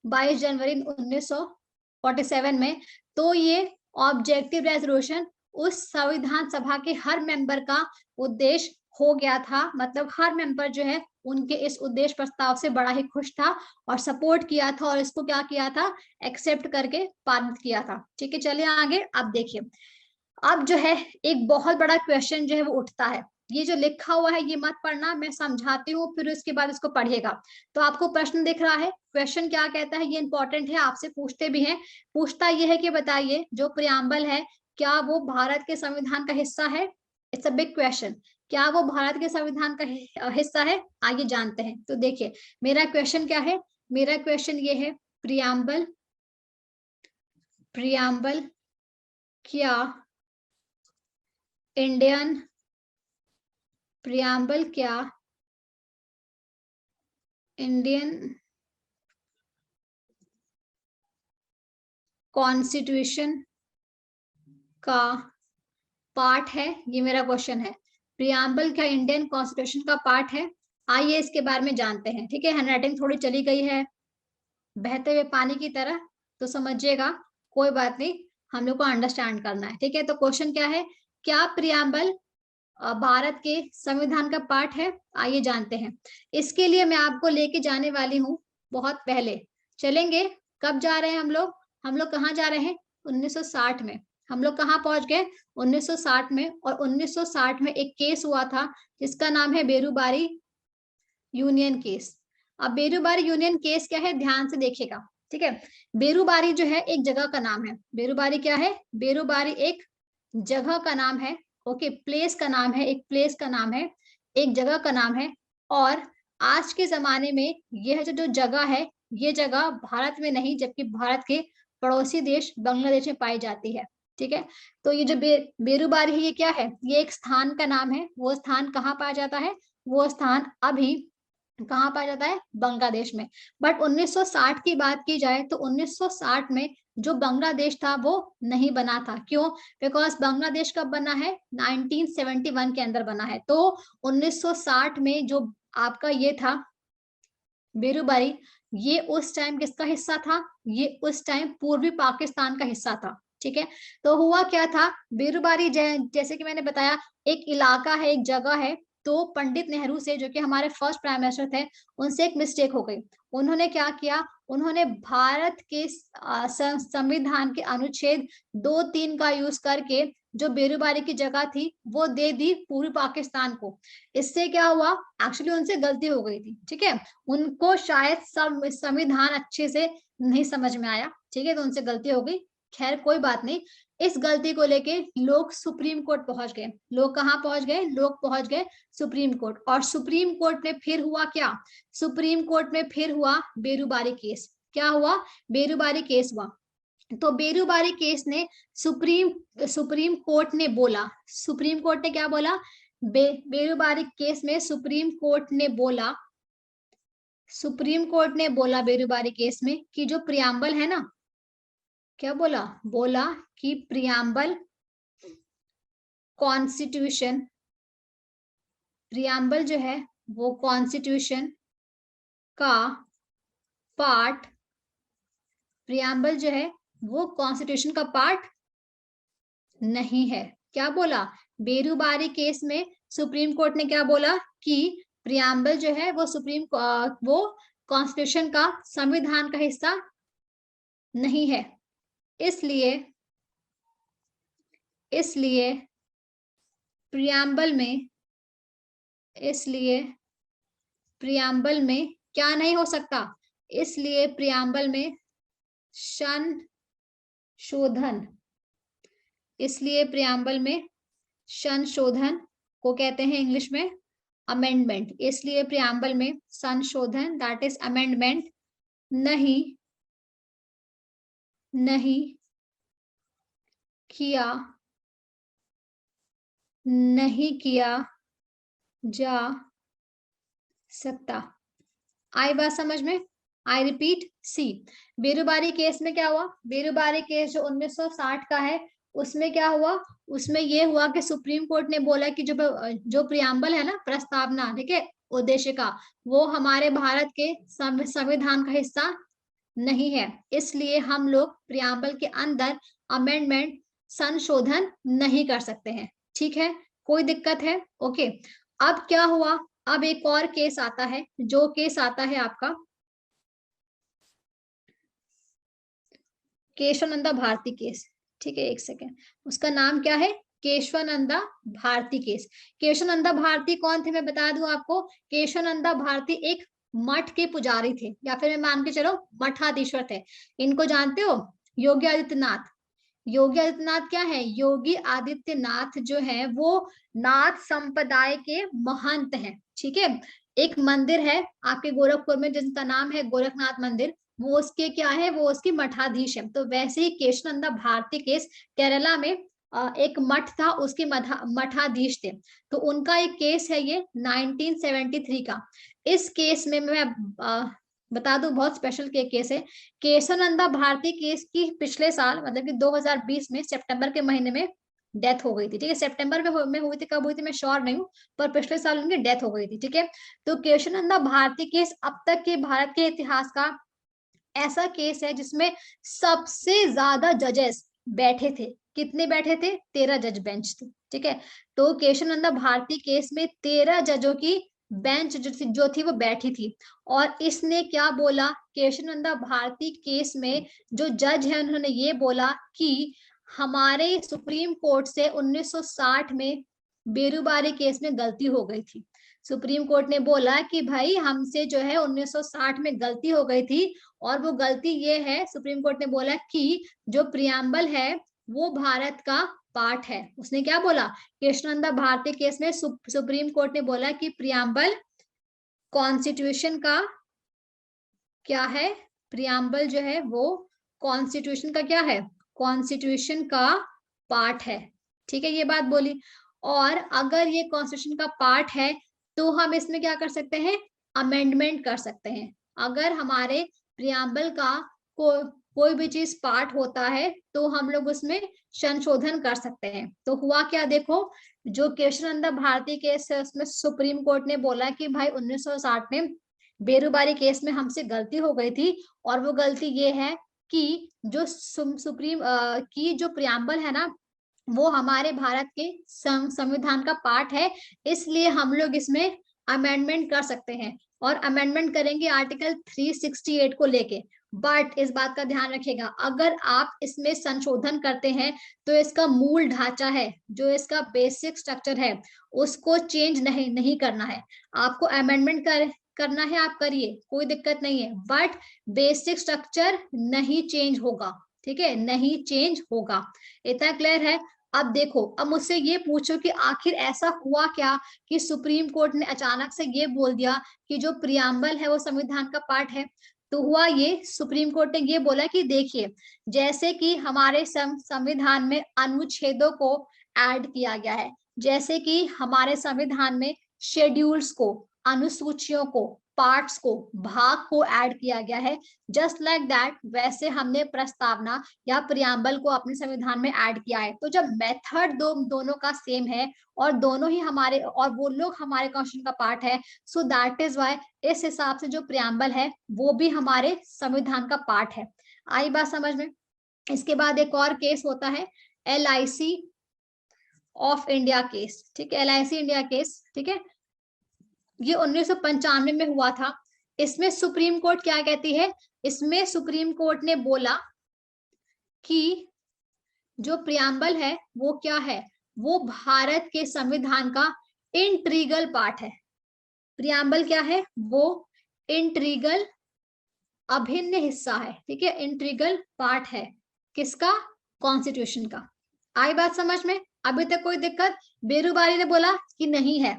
22 जनवरी 1947 में, तो ये ऑब्जेक्टिव रेजोल्यूशन उस संविधान सभा के हर मेंबर का उद्देश्य हो गया था। मतलब हर मेंबर जो है उनके इस उद्देश्य प्रस्ताव से बड़ा ही खुश था और सपोर्ट किया था, और इसको क्या किया था? एक्सेप्ट करके पारित किया था, ठीक है। चलिए आगे। अब देखिए, अब जो है एक बहुत बड़ा क्वेश्चन जो है वो उठता है ये जो लिखा हुआ है ये मत पढ़ना, मैं समझाती हूँ फिर उसके बाद इसको पढ़िएगा। तो आपको प्रश्न दिख रहा है, क्वेश्चन क्या कहता है, ये इंपॉर्टेंट है, आपसे पूछते भी हैं। पूछता ये है कि बताइए जो प्रियम्बल है क्या वो भारत के संविधान का हिस्सा है? It's a big question. क्या वो भारत के संविधान का हिस्सा है? आइए जानते हैं। तो देखिए मेरा क्वेश्चन क्या है, मेरा क्वेश्चन ये है, प्रियम्बल प्रियम्बल क्या इंडियन प्रियम्बल क्या इंडियन कॉन्स्टिट्यूशन का पार्ट है? ये मेरा क्वेश्चन है, प्रियम्बल क्या इंडियन कॉन्स्टिट्यूशन का पार्ट है? आइए इसके बारे में जानते हैं। ठीक है, हैंडराइटिंग थोड़ी चली गई है बहते हुए पानी की तरह, तो समझिएगा, कोई बात नहीं, हम लोग को अंडरस्टैंड करना है। ठीक है, तो क्वेश्चन क्या है, क्या प्रियम्बल भारत के संविधान का पार्ट है? आइए जानते हैं। इसके लिए मैं आपको लेके जाने वाली हूँ बहुत पहले। चलेंगे, कब जा रहे हैं हम लोग कहाँ जा रहे हैं? 1960 में। हम लोग कहाँ पहुंच गए? 1960 में। और 1960 में एक केस हुआ था जिसका नाम है बेरूबारी यूनियन केस। अब बेरूबारी यूनियन केस क्या है, ध्यान से देखिएगा। ठीक है, बेरूबारी जो है एक जगह का नाम है। बेरूबारी क्या है? बेरूबारी एक जगह का नाम है। ओके, प्लेस का नाम है, एक प्लेस का नाम है, एक जगह का नाम है। और आज के जमाने में यह जो जगह है, ये जगह भारत में नहीं जबकि भारत के पड़ोसी देश बांग्लादेश में पाई जाती है। ठीक है, तो ये जो बेरूबारी है ये क्या है? ये एक स्थान का नाम है। वो स्थान कहाँ पाया जाता है? वो स्थान अभी कहाँ पाया जाता है? बांग्लादेश में। बट 1960 की बात की जाए तो 1960 में जो बांग्लादेश था वो नहीं बना था। क्यों? बिकॉज बांग्लादेश कब बना है? 1971 के अंदर बना है। तो 1960 में जो आपका ये था बेरूबारी, ये उस टाइम किसका हिस्सा था? ये उस टाइम पूर्वी पाकिस्तान का हिस्सा था। ठीक है, तो हुआ क्या था, बेरूबारी जैसे कि मैंने बताया एक इलाका है, एक जगह है। तो पंडित नेहरू से, जो कि हमारे फर्स्ट प्राइम मिनिस्टर थे, उनसे एक मिस्टेक हो गई। उन्होंने क्या किया, उन्होंने भारत के संविधान के अनुच्छेद 2-3 का यूज करके जो बेरूबारी की जगह थी वो दे दी पूर्वी पाकिस्तान को। इससे क्या हुआ, एक्चुअली उनसे गलती हो गई थी। ठीक है, उनको शायद संविधान अच्छे से नहीं समझ में आया। ठीक है, तो उनसे गलती हो गई। खैर कोई बात नहीं, इस गलती को लेके लोग सुप्रीम कोर्ट पहुंच गए। लोग कहाँ पहुंच गए? लोग पहुंच गए सुप्रीम कोर्ट। और सुप्रीम कोर्ट में फिर हुआ क्या? सुप्रीम कोर्ट में फिर हुआ बेरूबारी केस। क्या हुआ? बेरूबारी केस हुआ। तो बेरूबारी केस ने सुप्रीम कोर्ट ने बोला, सुप्रीम कोर्ट ने क्या बोला? बेरूबारी केस में सुप्रीम कोर्ट ने बोला, सुप्रीम कोर्ट ने बोला बेरूबारी केस में कि जो प्रियम्बल है ना, क्या बोला? बोला कि प्रियम्बल कॉन्स्टिट्यूशन, प्रियम्बल जो है वो कॉन्स्टिट्यूशन का पार्ट, प्रियम्बल जो है वो कॉन्स्टिट्यूशन का पार्ट नहीं है। क्या बोला? बेरूबारी केस में सुप्रीम कोर्ट ने क्या बोला कि प्रियम्बल जो है वो कॉन्स्टिट्यूशन का, संविधान का हिस्सा नहीं है। इसलिए इसलिए प्रियम्बल में इसलिए प्रियम्बल में क्या नहीं हो सकता? इसलिए प्रियम्बल में संशोधन, इसलिए प्रियम्बल में संशोधन को कहते हैं इंग्लिश में अमेंडमेंट। इसलिए प्रियम्बल में संशोधन, दैट इज अमेंडमेंट, नहीं नहीं किया नहीं किया जा सकता। आई बात समझ में? I repeat, see, Berubari case में क्या हुआ? बेरूबारी केस जो 1960 का है उसमें क्या हुआ? उसमें ये हुआ कि सुप्रीम कोर्ट ने बोला कि जो प्रियम्बल है ना, प्रस्तावना, ठीक है, उद्देश्य का, वो हमारे भारत के संविधान का हिस्सा नहीं है। इसलिए हम लोग प्रियम्बल के अंदर अमेंडमेंट, संशोधन नहीं कर सकते हैं। ठीक है, कोई दिक्कत है? ओके, अब क्या हुआ? अब एक और केस आता है, जो केस आता है आपका केशवानंदा भारती केस। ठीक है, एक सेकेंड, उसका नाम क्या है? केशवानंदा भारती केस। केशवानंदा भारती कौन थे मैं बता दूं आपको। केशवानंदा भारती एक मठ के पुजारी थे, या फिर मैं मान के चलो मठाधीश्वर थे। इनको जानते हो? योगी आदित्यनाथ। योगी आदित्यनाथ क्या है? योगी आदित्यनाथ जो है वो नाथ संप्रदाय के महंत हैं। ठीक है, एक मंदिर है आपके गोरखपुर में जिसका नाम है गोरखनाथ मंदिर, वो उसके क्या है, वो उसकी मठाधीश है। तो वैसे ही केशवानंदा भारती केस केरला में एक मठ था, उसके मठाधीश थे। तो उनका एक केस है ये 1973 का। इस केस में मैं बता दूं बहुत स्पेशल केस है। केशवानंदा भारती केस की पिछले साल मतलब कि 2020 में सितंबर के महीने में डेथ हो गई थी। ठीक है, सितंबर में हुई थी, कब हुई थी मैं श्योर नहीं हूँ, पर पिछले साल उनकी डेथ हो गई थी। ठीक है, तो केशवानंदा भारती केस अब तक के भारत के इतिहास का ऐसा केस है जिसमें सबसे ज्यादा जजेस बैठे थे। कितने बैठे थे? 13 जज बेंच थी। ठीक है, तो केशवानंदा भारती केस में 13 जजों की बेंच जो थी वो बैठी थी। और इसने क्या बोला? केशवानंदा भारती केस में जो जज है उन्होंने ये बोला कि हमारे सुप्रीम कोर्ट से 1960 में बेरुबारी केस में गलती हो गई थी। सुप्रीम कोर्ट ने बोला कि भाई हमसे जो है 1960 में गलती हो गई थी, और वो गलती ये है, सुप्रीम कोर्ट ने बोला कि जो प्रियम्बल है वो भारत का पार्ट है। उसने क्या बोला? केशवानंदा भारती केस में सुप्रीम कोर्ट ने बोला कि प्रियम्बल कॉन्स्टिट्यूशन का क्या है? प्रियम्बल जो है वो कॉन्स्टिट्यूशन का क्या है? कॉन्स्टिट्यूशन का पार्ट है। ठीक है, ये बात बोली। और अगर ये कॉन्स्टिट्यूशन का पार्ट है तो हम इसमें क्या कर सकते हैं? अमेंडमेंट कर सकते हैं। अगर हमारे प्रियम्बल का कोई भी चीज पार्ट होता है तो हम लोग उसमें संशोधन कर सकते हैं। तो हुआ क्या देखो, जो केशवानंदा भारती केस है उसमें सुप्रीम कोर्ट ने बोला कि भाई 1960 में बेरुबारी केस में हमसे गलती हो गई थी, और वो गलती ये है कि जो सुप्रीम की जो प्रियम्बल है ना वो हमारे भारत के संविधान का पार्ट है, इसलिए हम लोग इसमें अमेंडमेंट कर सकते हैं। और अमेंडमेंट करेंगे आर्टिकल 368 को लेके। बट इस बात का ध्यान रखिएगा, अगर आप इसमें संशोधन करते हैं तो इसका मूल ढांचा है, जो इसका बेसिक स्ट्रक्चर है, उसको चेंज नहीं करना है। आपको अमेंडमेंट करना है, आप करिए, कोई दिक्कत नहीं है, बट बेसिक स्ट्रक्चर नहीं चेंज होगा। ठीक है, नहीं चेंज होगा। इतना क्लियर है? अब देखो, अब मुझसे ये पूछो कि आखिर ऐसा हुआ क्या कि सुप्रीम कोर्ट ने अचानक से ये बोल दिया कि जो प्रियम्बल है वो संविधान का पार्ट है। तो हुआ ये, सुप्रीम कोर्ट ने ये बोला कि देखिए, जैसे कि हमारे संविधान में अनुच्छेदों को ऐड किया गया है, जैसे कि हमारे संविधान में शेड्यूल्स को, अनुसूचियों को, पार्ट्स को, भाग को ऐड किया गया है, जस्ट लाइक दैट वैसे हमने प्रस्तावना या प्रियम्बल को अपने संविधान में ऐड किया है। तो जब मेथड दोनों का सेम है और दोनों ही हमारे, और वो लोग हमारे कॉन्स्टिट्यूशन का पार्ट है, सो दैट इज व्हाई इस हिसाब से जो प्रियम्बल है वो भी हमारे संविधान का पार्ट है। आई बात समझ में? इसके बाद एक और केस होता है LIC ऑफ इंडिया केस। ठीक है, LIC इंडिया केस। ठीक है, ये 1995 में हुआ था। इसमें सुप्रीम कोर्ट क्या कहती है? इसमें सुप्रीम कोर्ट ने बोला कि जो प्रियम्बल है वो क्या है? वो भारत के संविधान का इंट्रीगल पार्ट है। प्रियम्बल क्या है? वो इंट्रीगल, अभिन्न हिस्सा है। ठीक है, इंट्रीगल पार्ट है किसका? कॉन्स्टिट्यूशन का। आई बात समझ में? अभी तक कोई दिक्कत? बेरुबारी ने बोला कि नहीं है,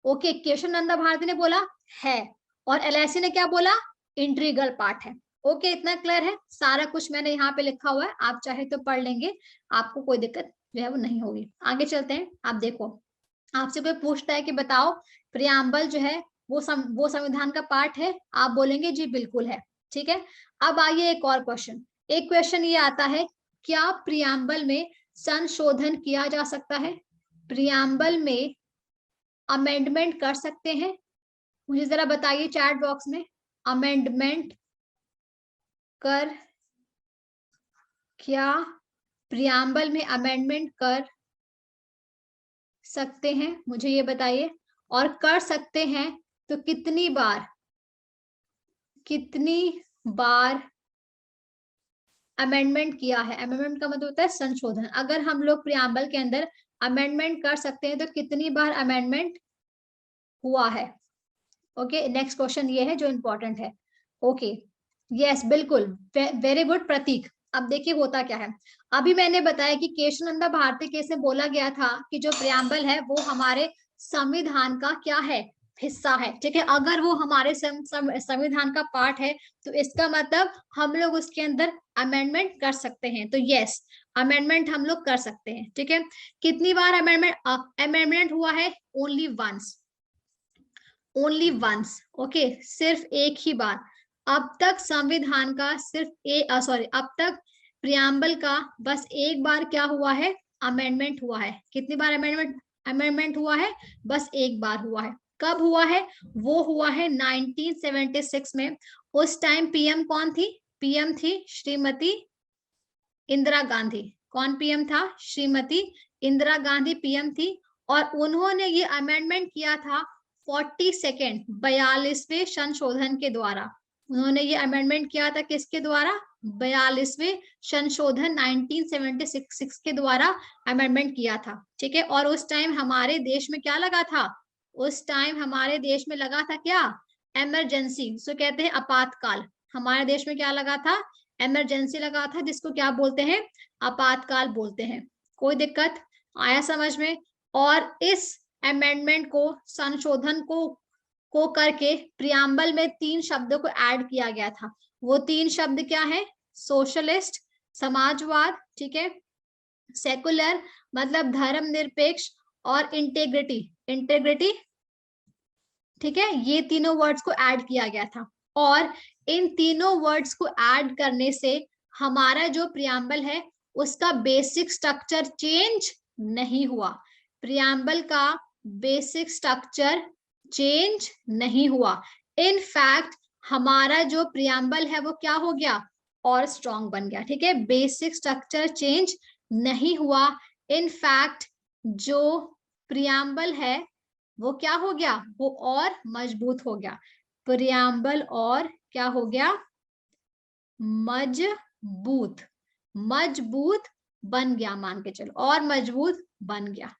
ओके। केशवानंदा भारती ने बोला है, और LIC ने क्या बोला? इंट्रीगल पार्ट है। ओके, इतना क्लियर है? सारा कुछ मैंने यहाँ पे लिखा हुआ है, आप चाहे तो पढ़ लेंगे, आपको कोई दिक्कत जो है वो नहीं होगी। आगे चलते हैं। आप देखो, आपसे कोई पूछता है कि बताओ प्रियम्बल जो है वो संविधान का पार्ट है, आप बोलेंगे जी बिल्कुल है। ठीक है, अब आइए एक और क्वेश्चन। एक क्वेश्चन ये आता है, क्या प्रियम्बल में संशोधन किया जा सकता है? प्रियम्बल में अमेंडमेंट कर सकते हैं? मुझे जरा बताइए चैट बॉक्स में, अमेंडमेंट कर, क्या प्रियम्बल में अमेंडमेंट कर सकते हैं? मुझे ये बताइए। और कर सकते हैं तो कितनी बार? कितनी बार अमेंडमेंट किया है? अमेंडमेंट का मतलब होता है संशोधन। अगर हम लोग प्रियम्बल के अंदर अमेंडमेंट कर सकते हैं, तो कितनी बार अमेंडमेंट हुआ है? ओके, नेक्स्ट क्वेश्चन ये है जो इंपॉर्टेंट है। ओके, यस, बिल्कुल, वेरी गुड प्रतीक। अब देखिए होता क्या है, अभी मैंने बताया कि केशवानंद भारती केस में बोला गया था कि जो प्रियम्बल है वो हमारे संविधान का क्या है? हिस्सा है। ठीक है, अगर वो हमारे संविधान का पार्ट है तो इसका मतलब हम लोग उसके अंदर अमेंडमेंट कर सकते हैं। तो यस, अमेंडमेंट हम लोग कर सकते हैं। ठीक है, कितनी बार अमेंडमेंट हुआ है? Only once, only once. Okay, सिर्फ एक ही बार। अब तक संविधान का सिर्फ अब तक प्रियम्बल का बस एक बार क्या हुआ है? अमेंडमेंट हुआ है। कितनी बार अमेंडमेंट हुआ है? बस एक बार हुआ है। कब हुआ है? वो हुआ है 1976 में। उस टाइम पीएम कौन थी? पीएम थी श्रीमती इंदिरा गांधी। कौन पीएम था? श्रीमती इंदिरा गांधी पीएम थी। और उन्होंने ये अमेंडमेंट किया था 42वें 42वें संशोधन के द्वारा। उन्होंने ये अमेंडमेंट किया था किसके द्वारा? 42वें संशोधन 1976 के द्वारा अमेंडमेंट किया था। ठीक है, और उस टाइम हमारे देश में क्या लगा था? उस टाइम हमारे देश में लगा था क्या? इमरजेंसी, सो कहते हैं आपातकाल। हमारे देश में क्या लगा था? इमरजेंसी लगा था, जिसको क्या बोलते हैं? आपातकाल बोलते हैं। कोई दिक्कत आया समझ में? और इस अमेंडमेंट को, संशोधन को करके प्रियम्बल में 3 शब्दों को ऐड किया गया था। वो 3 शब्द क्या है? सोशलिस्ट, समाजवाद, ठीक है, सेकुलर मतलब धर्मनिरपेक्ष, और इंटेग्रिटी, इंटेग्रिटी। ठीक है, ये तीनों वर्ड्स को ऐड किया गया था। और इन तीनों वर्ड्स को ऐड करने से हमारा जो प्रियम्बल है उसका बेसिक स्ट्रक्चर चेंज नहीं हुआ। प्रियम्बल का बेसिक स्ट्रक्चर चेंज नहीं हुआ। इनफैक्ट हमारा जो प्रियम्बल है वो क्या हो गया? और स्ट्रॉन्ग बन गया। ठीक है, बेसिक स्ट्रक्चर चेंज नहीं हुआ। इनफैक्ट जो प्रियम्बल है वो क्या हो गया? वो और मजबूत हो गया। प्रियम्बल और क्या हो गया? मजबूत, मजबूत बन गया, मान के चलो, और मजबूत बन गया।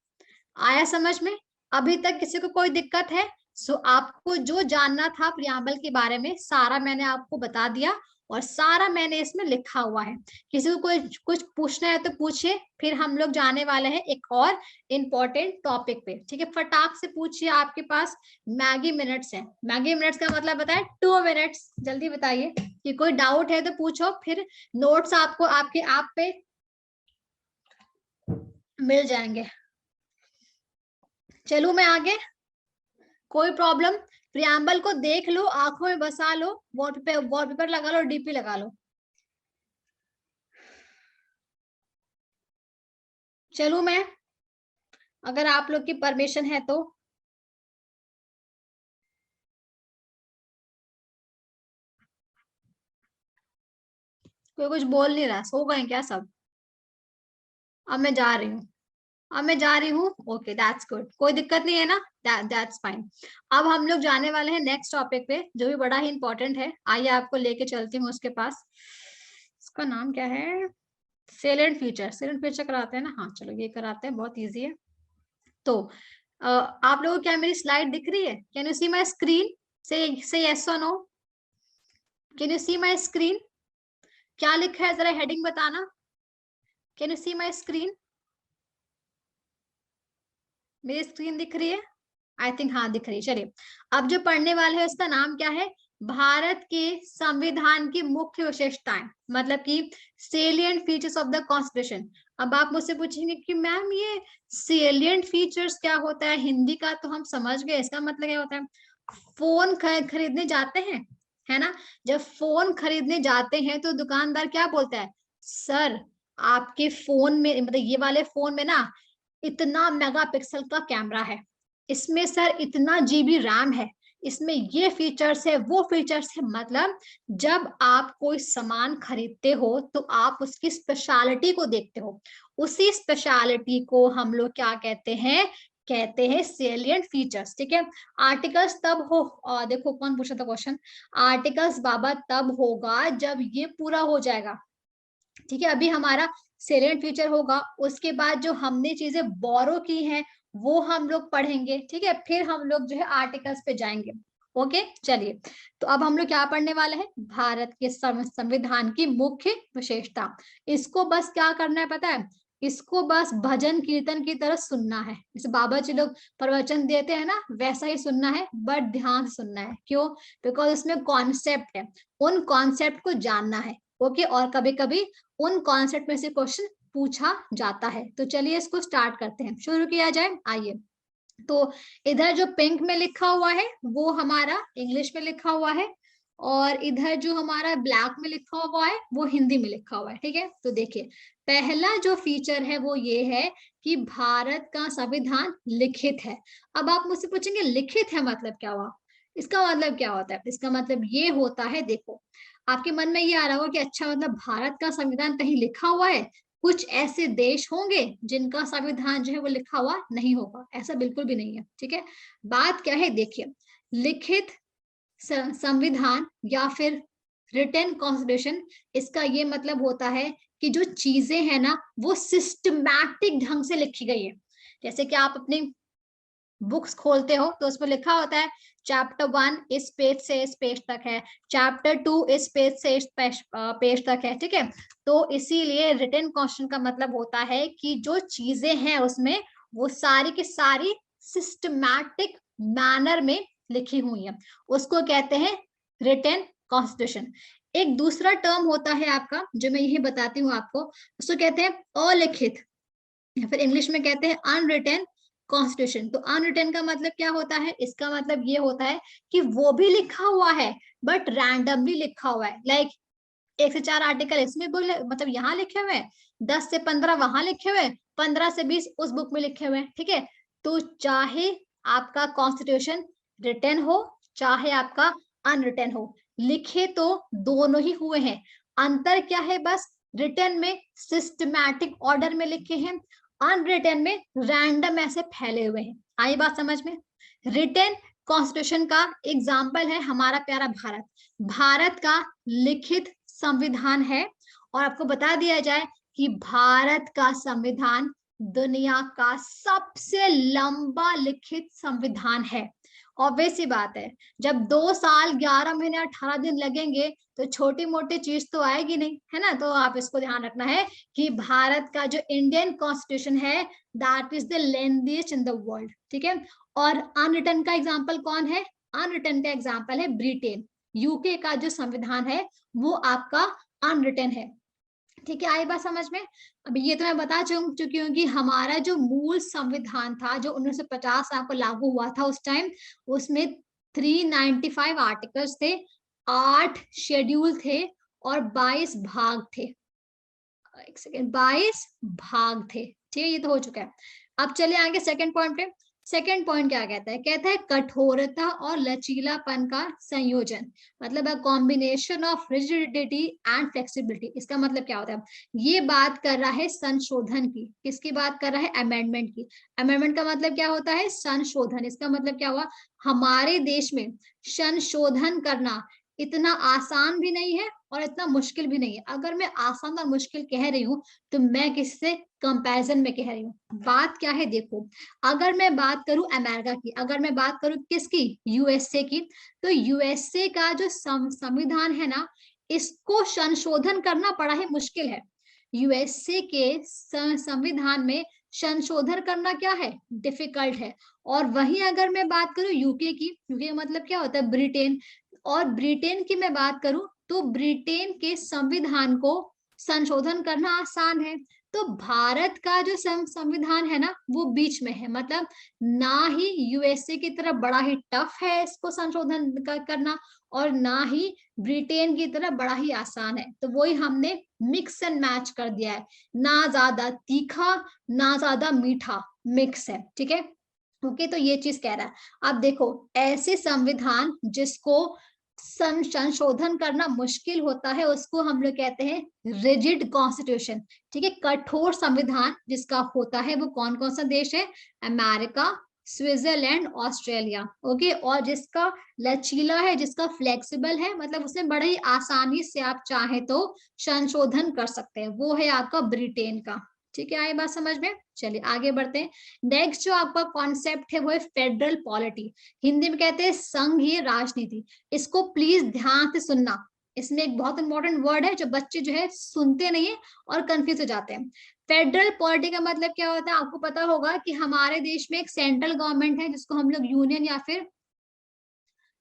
आया समझ में? अभी तक किसी को कोई दिक्कत है? सो आपको जो जानना था प्रियम्बल के बारे में सारा मैंने आपको बता दिया, और सारा मैंने इसमें लिखा हुआ है। किसी को कोई कुछ पूछना है तो पूछिए, फिर हम लोग जाने वाले हैं एक और इम्पोर्टेंट टॉपिक पे। ठीक है, फटाक से पूछिए, आपके पास मैगी मिनट्स है। मैगी मिनट्स का मतलब बताए 2 मिनट्स, जल्दी बताइए। कि कोई डाउट है तो पूछो, फिर नोट्स आपको आपके ऐप पे मिल जाएंगे। चलूं मैं आगे? कोई प्रॉब्लम? प्रियम्बल को देख लो, आंखों में बसा लो, वॉलपेपर लगा लो, डीपी लगा लो। चलूं मैं, अगर आप लोग की परमिशन है तो? कोई कुछ बोल नहीं रहा, सो गए क्या सब? अब मैं जा रही हूँ, अब मैं जा रही हूँ। ओके, दैट्स गुड, कोई दिक्कत नहीं है ना? That's fine. अब हम लोग जाने वाले हैं नेक्स्ट टॉपिक पे, जो भी बड़ा ही इंपॉर्टेंट है। आइए आपको लेके चलती हूँ उसके पास। उसका नाम क्या है? सेलेंट फीचर, सेलेंट फीचर कराते हैं ना? हाँ चलो, ये कराते हैं, बहुत ईजी है। तो आप लोगों को क्या मेरी स्लाइड दिख रही है? Can you see my screen? से यस और no. Can you see my screen? क्या लिखा है जरा हेडिंग बताना। Can you see my screen? मेरी स्क्रीन दिख रही है? आई थिंक हाँ दिख रही है। चलिए, अब जो पढ़ने वाले है उसका नाम क्या है? भारत के संविधान की मुख्य विशेषताएं, मतलब कि salient features of the constitution. अब आप मुझसे पूछेंगे कि मैम ये सेलिएंट फीचर्स क्या होता है? हिंदी का तो हम समझ गए, इसका मतलब क्या होता है? फोन खरीदने जाते हैं, है ना? जब फोन खरीदने जाते हैं तो दुकानदार क्या बोलता है? सर आपके फोन में, मतलब ये वाले फोन में ना इतना मेगापिक्सल का कैमरा है, इसमें सर इतना जीबी रैम है, इसमें ये फीचर्स है, वो फीचर्स है। मतलब जब आप कोई सामान खरीदते हो तो आप उसकी स्पेशलिटी को देखते हो। उसी स्पेशलिटी को हम लोग क्या कहते हैं? कहते हैं सेलिएंट फीचर्स। ठीक है, आर्टिकल्स तब हो, देखो कौन पूछा था क्वेश्चन? आर्टिकल्स बाबा तब होगा जब ये पूरा हो जाएगा। ठीक है, अभी हमारा सेलेंट फीचर होगा, उसके बाद जो हमने चीजें बोरो की हैं वो हम लोग पढ़ेंगे, ठीक है, फिर हम लोग जो है आर्टिकल्स पे जाएंगे। ओके, चलिए, तो अब हम लोग क्या पढ़ने वाले हैं, भारत के संविधान की मुख्य विशेषता। इसको बस क्या करना है पता है, इसको बस भजन कीर्तन की तरह सुनना है, जैसे बाबा जी लोग प्रवचन देते हैं ना, वैसा ही सुनना है, बट ध्यान से सुनना है। क्यों? बिकॉज उसमें कॉन्सेप्ट है, उन कॉन्सेप्ट को जानना है। ओके, और कभी कभी उन कॉन्सेप्ट में से क्वेश्चन पूछा जाता है। तो चलिए इसको स्टार्ट करते हैं, शुरू किया जाए, आइए। तो इधर जो पिंक में लिखा हुआ है वो हमारा इंग्लिश में लिखा हुआ है, और इधर जो हमारा ब्लैक में लिखा हुआ है वो हिंदी में लिखा हुआ है, ठीक है। तो देखिए, पहला जो फीचर है वो ये है कि भारत का संविधान लिखित है। अब आप मुझसे पूछेंगे लिखित है मतलब क्या हुआ, इसका मतलब क्या होता है? इसका मतलब ये होता है, देखो, आपके मन में ये आ रहा होगा कि अच्छा, मतलब भारत का संविधान कहीं लिखा हुआ है, कुछ ऐसे देश होंगे जिनका संविधान जो है वो लिखा हुआ नहीं होगा, ऐसा बिल्कुल भी नहीं है, ठीक है। बात क्या है, देखिए, लिखित संविधान या फिर रिटन कॉन्स्टिट्यूशन, इसका ये मतलब होता है कि जो चीजें हैं ना वो सिस्टमैटिक ढंग से लिखी गई है। जैसे कि आप अपनी बुक्स खोलते हो तो उसमें लिखा होता है चैप्टर 1 इस पेज से इस पेज तक है, चैप्टर 2 इस पेज से इस पेज तक है, ठीक है। तो इसीलिए रिटन क्वेश्चन का मतलब होता है कि जो चीजें हैं उसमें वो सारी की सारी सिस्टमैटिक मैनर में लिखी हुई है, उसको कहते हैं रिटन कॉन्स्टिट्यूशन। एक दूसरा टर्म होता है आपका जो मैं यही बताती हूँ आपको, उसको कहते हैं अलिखित, या फिर इंग्लिश में कहते हैं अनरिटन कॉन्स्टिट्यूशन। तो अनरिटन का मतलब क्या होता है, इसका मतलब ये होता है कि वो भी लिखा हुआ है बट रैंडमली लिखा हुआ है। लाइक 1 से 4 आर्टिकल इसमें बोले, मतलब यहाँ लिखे हुए हैं, 10 से 15 वहां लिखे हुए हैं, 15 से 20 उस बुक में लिखे हुए हैं, ठीक है। तो चाहे आपका कॉन्स्टिट्यूशन रिटन हो चाहे आपका अनरिटन हो, लिखे तो दोनों ही हुए हैं। अंतर क्या है, बस रिटन में सिस्टमैटिक ऑर्डर में लिखे हैं, अनरिटन में रैंडम ऐसे फैले हुए हैं। आई बात समझ में? रिटन कॉन्स्टिट्यूशन का एग्जाम्पल है हमारा प्यारा भारत। भारत का लिखित संविधान है, और आपको बता दिया जाए कि भारत का संविधान दुनिया का सबसे लंबा लिखित संविधान है। ऑब्वियस सी बात है, जब 2 साल 11 महीने 18 दिन लगेंगे तो छोटी मोटी चीज तो आएगी नहीं, है ना। तो आप इसको ध्यान रखना है कि भारत का जो इंडियन कॉन्स्टिट्यूशन है that is the lengthiest in the world, ठीक है। और अनरिटन का एग्जाम्पल कौन है? अनरिटन का एग्जाम्पल है ब्रिटेन। यूके का जो संविधान है वो आपका अनरिटन है, ठीक है। आई बात समझ में? अभी ये तो मैं बता चुकी हूँ कि हमारा जो मूल संविधान था जो 1950 आपको लागू हुआ था उस टाइम, उसमें 395 आर्टिकल्स थे, 8 शेड्यूल थे और 22 भाग थे। एक सेकेंड, 22 भाग थे, ठीक है। ये तो हो चुका है। अब चले आगे सेकंड पॉइंट पे। सेकंड पॉइंट क्या कहता है? कहता है कठोरता और लचीलापन का संयोजन, मतलब a combination of rigidity and flexibility. इसका मतलब क्या होता है? ये बात कर रहा है संशोधन की, किसकी बात कर रहा है? अमेंडमेंट की। अमेंडमेंट का मतलब क्या होता है? संशोधन। इसका मतलब क्या हुआ? हमारे देश में संशोधन करना इतना आसान भी नहीं है और इतना मुश्किल भी नहीं है। अगर मैं आसान और मुश्किल कह रही हूँ तो मैं किससे कंपैरिजन में कह रही हूँ? बात क्या है, देखो, अगर मैं बात करूं अमेरिका की, अगर मैं बात करूं किसकी? यूएसए की, तो यूएसए का जो संविधान है ना, इसको संशोधन करना बड़ा ही मुश्किल है। यूएसए के संविधान में संशोधन करना क्या है? डिफिकल्ट है। और वहीं अगर मैं बात करूं यूके की, यूके मतलब क्या होता है? ब्रिटेन। और ब्रिटेन की मैं बात करूं तो ब्रिटेन के संविधान को संशोधन करना आसान है। तो भारत का जो संविधान है ना वो बीच में है, मतलब ना ही यूएसए की तरह बड़ा ही टफ है इसको संशोधन करना, और ना ही ब्रिटेन की तरह बड़ा ही आसान है। तो वही हमने मिक्स एंड मैच कर दिया है, ना ज्यादा तीखा ना ज्यादा मीठा, मिक्स है, ठीक है। ओके, तो ये चीज कह रहा है। अब देखो, ऐसे संविधान जिसको संशोधन करना मुश्किल होता है उसको हम लोग कहते हैं रिजिड कॉन्स्टिट्यूशन, ठीक है। कठोर संविधान जिसका होता है वो कौन कौन सा देश है? America, Switzerland, Australia. ओके, और जिसका लचीला है, जिसका फ्लेक्सिबल है, मतलब उसमें बड़े ही आसानी से आप चाहे तो संशोधन कर सकते हैं, वो है आपका ब्रिटेन का। ठीक है, आई बात समझ में? चलिए आगे बढ़ते हैं। नेक्स्ट जो आपका कॉन्सेप्ट है वो है फेडरल पॉलिटी, हिंदी में कहते हैं संघीय राजनीति। इसको प्लीज ध्यान से सुनना, इसमें एक बहुत इंपॉर्टेंट वर्ड है जो बच्चे जो है सुनते नहीं है और कंफ्यूज हो जाते हैं। फेडरल पॉलिटी का मतलब क्या होता है, आपको पता होगा कि हमारे देश में एक सेंट्रल गवर्नमेंट है जिसको हम लोग यूनियन या फिर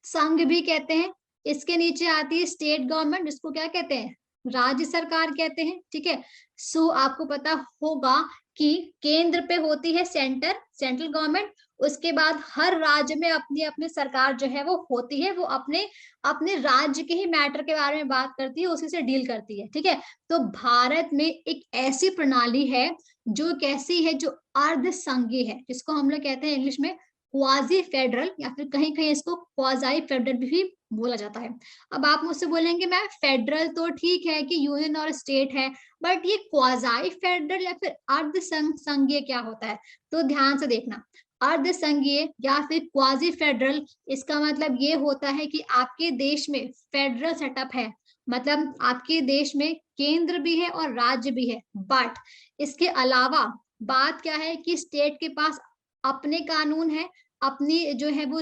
संघ भी कहते हैं। इसके नीचे आती है स्टेट गवर्नमेंट, जिसको क्या कहते हैं, राज्य सरकार कहते हैं। ठीक है, सो आपको पता होगा कि केंद्र पे होती है सेंट्रल गवर्नमेंट, उसके बाद हर राज्य में अपनी अपनी सरकार जो है वो होती है, वो अपने अपने राज्य के ही मैटर के बारे में बात करती है, उसी से डील करती है। ठीक है, तो भारत में एक ऐसी प्रणाली है जो कैसी है, जो अर्ध संघीय है, जिसको हम लोग कहते हैं इंग्लिश में क्वाजी फेडरल, या फिर कहीं कहीं इसको क्वाजाई फेडरल भी बोला जाता है। अब आप मुझसे बोलेंगे मैम फेडरल तो ठीक है कि यूनियन और स्टेट है, बट ये क्वाजाई फेडरल या फिर अर्ध संघीय क्या होता है? तो ध्यान से देखना, अर्ध संघीय या फिर क्वाजी फेडरल, इसका मतलब ये होता है कि आपके देश में फेडरल सेटअप है, मतलब आपके देश में केंद्र भी है और राज्य भी है, बट इसके अलावा बात क्या है कि स्टेट के पास अपने कानून है, अपनी जो है वो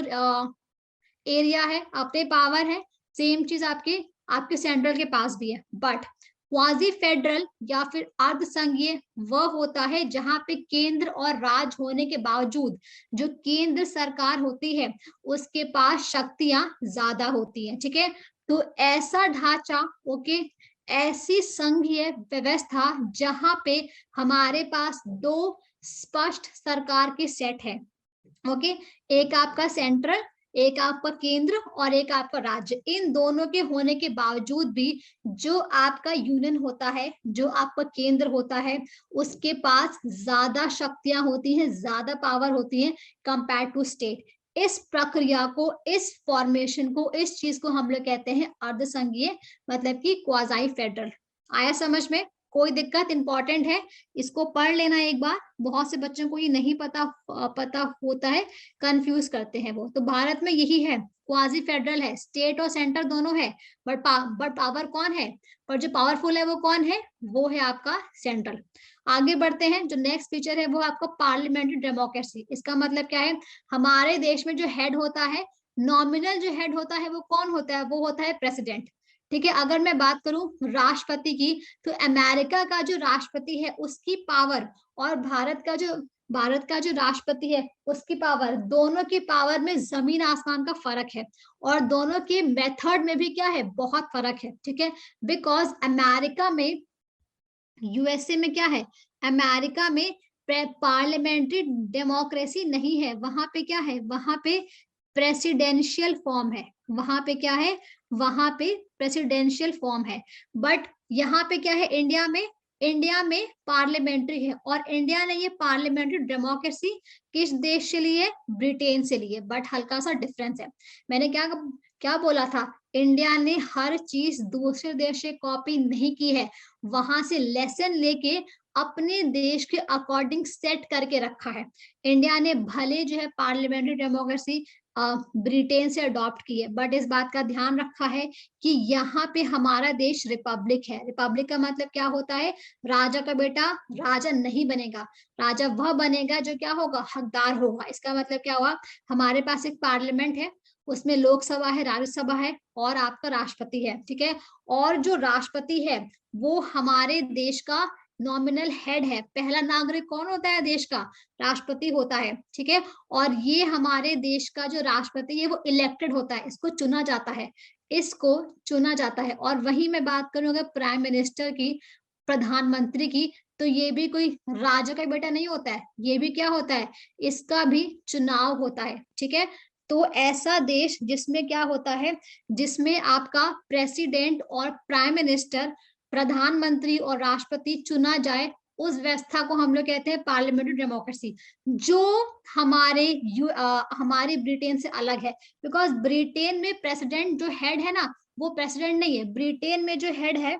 एरिया है, अपने पावर है। सेम चीज आपके आपके सेंट्रल के पास भी है, बट क्वाजी फेडरल या फिर अर्ध संघीय वह होता है जहां पे केंद्र और राज्य होने के बावजूद जो केंद्र सरकार होती है उसके पास शक्तियां ज्यादा होती हैं। ठीक है, तो ऐसा ढांचा, ओके, ऐसी संघीय व्यवस्था जहां पे हमारे पास दो स्पष्ट सरकार के सेट है। ओके, एक आपका सेंट्रल, एक आपका केंद्र और एक आपका राज्य। इन दोनों के होने के बावजूद भी जो आपका यूनियन होता है, जो आपका केंद्र होता है, उसके पास ज्यादा शक्तियां होती हैं, ज्यादा पावर होती है कंपेयर टू स्टेट। इस प्रक्रिया को, इस फॉर्मेशन को, इस चीज को हम लोग कहते हैं अर्धसंघीय, मतलब कि क्वाजाई फेडरल। आया समझ में? कोई दिक्कत? इंपॉर्टेंट है, इसको पढ़ लेना एक बार। बहुत से बच्चों को ये नहीं पता होता है, कंफ्यूज करते हैं वो। तो भारत में यही है, क्वाजी फेडरल है, स्टेट और सेंटर दोनों है, बट पावर कौन है, पर जो पावरफुल है वो कौन है, वो है आपका सेंट्रल। आगे बढ़ते हैं, जो नेक्स्ट फीचर है वो आपका पार्लियामेंट्री डेमोक्रेसी। इसका मतलब क्या है, हमारे देश में जो हेड होता है, नॉमिनल जो हेड होता है वो कौन होता है, वो होता है प्रेसिडेंट। ठीक है, अगर मैं बात करूं राष्ट्रपति की, तो अमेरिका का जो राष्ट्रपति है उसकी पावर और भारत का जो राष्ट्रपति है उसकी पावर, दोनों की पावर में जमीन आसमान का फर्क है, और दोनों के मेथड में भी क्या है, बहुत फर्क है। ठीक है, बिकॉज अमेरिका में, यूएसए में क्या है, अमेरिका में पार्लियामेंट्री डेमोक्रेसी नहीं है, वहां पे क्या है, वहां पे प्रेसिडेंशियल फॉर्म है। वहां पे क्या है, वहां पे प्रेसिडेंशियल फॉर्म है। बट यहाँ पे क्या है, इंडिया में पार्लियामेंट्री है, और इंडिया ने ये पार्लियामेंट्री डेमोक्रेसी किस देश से लिए, ब्रिटेन से लिए। बट हल्का सा डिफरेंस है, मैंने क्या क्या बोला था, इंडिया ने हर चीज दूसरे देश से कॉपी नहीं की है, वहां से लेसन लेके अपने देश के अकॉर्डिंग सेट करके रखा है। इंडिया ने भले जो है पार्लियामेंट्री डेमोक्रेसी ब्रिटेन से अडॉप्ट की है, बट इस बात का ध्यान रखा है कि यहाँ पे हमारा देश रिपब्लिक है। रिपब्लिक का मतलब क्या होता है, राजा का बेटा राजा नहीं बनेगा, राजा वह बनेगा जो क्या होगा, हकदार होगा। इसका मतलब क्या हुआ, हमारे पास एक पार्लियामेंट है, उसमें लोकसभा है, राज्यसभा है और आपका राष्ट्रपति है। ठीक है, और जो राष्ट्रपति है वो हमारे देश का नॉमिनल हेड है। पहला नागरिक कौन होता है देश का, राष्ट्रपति होता है। ठीक है, और ये हमारे देश का जो राष्ट्रपति है वो इलेक्टेड होता है, इसको चुना जाता है, इसको चुना जाता है। और वही मैं बात करूं अगर प्राइम मिनिस्टर की, प्रधानमंत्री की, तो ये भी कोई राजा का बेटा नहीं होता है, ये भी क्या होता है, इसका भी चुनाव होता है। ठीक है, तो ऐसा देश जिसमें क्या होता है, जिसमें आपका प्रेसिडेंट और प्राइम मिनिस्टर, प्रधानमंत्री और राष्ट्रपति चुना जाए, उस व्यवस्था को हम लोग कहते हैं पार्लियामेंट्री डेमोक्रेसी, जो हमारी ब्रिटेन से अलग है। बिकॉज ब्रिटेन में प्रेसिडेंट जो हेड है ना, वो प्रेसिडेंट नहीं है, ब्रिटेन में जो हेड है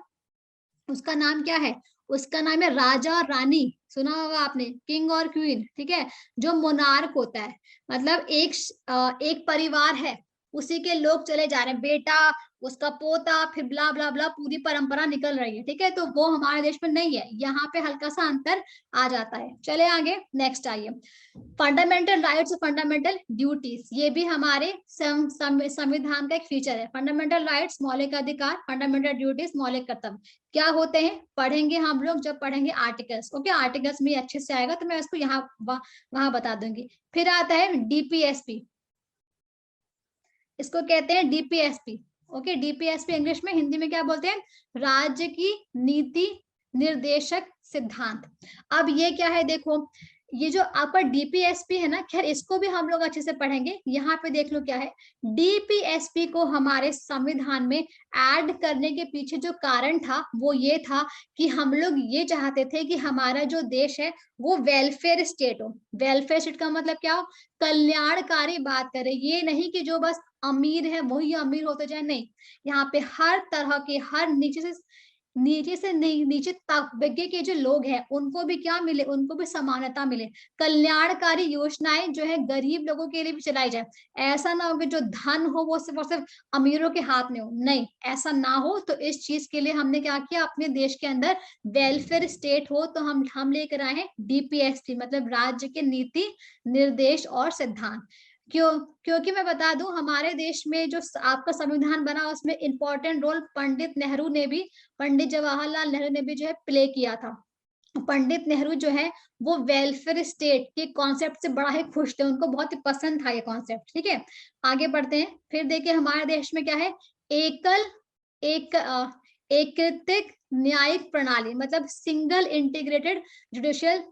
उसका नाम क्या है, उसका नाम है राजा और रानी, सुना होगा आपने, किंग और क्वीन, ठीक है। जो मोनार्क होता है, मतलब एक परिवार है, उसी के लोग चले जा रहे हैं, बेटा, उसका पोता, फिर ब्ला ब्ला ब्ला, पूरी परंपरा निकल रही है, ठीक है। तो वो हमारे देश में नहीं है, यहाँ पे हल्का सा अंतर आ जाता है। चले आगे, नेक्स्ट आइए। फंडामेंटल राइट्स और फंडामेंटल ड्यूटीज, ये भी हमारे संविधान का एक फीचर है। फंडामेंटल राइट्स मौलिक अधिकार, फंडामेंटल ड्यूटीज मौलिक कर्तव्य क्या होते हैं, पढ़ेंगे हम लोग जब पढ़ेंगे आर्टिकल्स। ओके, आर्टिकल्स में अच्छे से आएगा, तो मैं इसको यहाँ वहां बता दूंगी। फिर आता है डीपीएसपी, इसको कहते हैं डीपीएसपी। ओके, डीपीएसपी इंग्लिश में, हिंदी में क्या बोलते हैं, राज्य की नीति निर्देशक सिद्धांत। अब ये क्या है, देखो, ये जो आपका डीपीएसपी है ना, खैर इसको भी हम लोग अच्छे से पढ़ेंगे। यहाँ पे देख लो क्या है, डीपीएसपी को हमारे संविधान में ऐड करने के पीछे जो कारण था वो ये था कि हम लोग ये चाहते थे कि हमारा जो देश है वो वेलफेयर स्टेट हो। वेलफेयर स्टेट का मतलब क्या हो, कल्याणकारी बात करें, ये नहीं कि जो बस अमीर है वही अमीर होते जाए, नहीं, यहाँ पे हर तरह के, हर नीचे तबके के जो लोग हैं उनको भी क्या मिले, उनको भी समानता मिले। कल्याणकारी योजनाएं जो है गरीब लोगों के लिए भी चलाई जाए। ऐसा ना हो कि जो धन हो वो सिर्फ और सिर्फ अमीरों के हाथ में हो, नहीं, ऐसा ना हो। तो इस चीज के लिए हमने क्या किया, अपने देश के अंदर वेलफेयर स्टेट हो, तो हम लेकर आए हैं डीपीएसपी, मतलब राज्य के नीति निर्देश और सिद्धांत। क्योंकि मैं बता दूं, हमारे देश में जो आपका संविधान बना उसमें इंपॉर्टेंट रोल पंडित नेहरू ने भी, पंडित जवाहरलाल नेहरू ने भी जो है प्ले किया था। पंडित नेहरू जो है वो वेलफेयर स्टेट के कॉन्सेप्ट से बड़ा ही खुश थे, उनको बहुत ही पसंद था ये कॉन्सेप्ट, ठीक है। आगे बढ़ते हैं, फिर देखिए हमारे देश में क्या है, एकल एक एकीकृत न्यायिक प्रणाली, मतलब सिंगल इंटीग्रेटेड जुडिशियल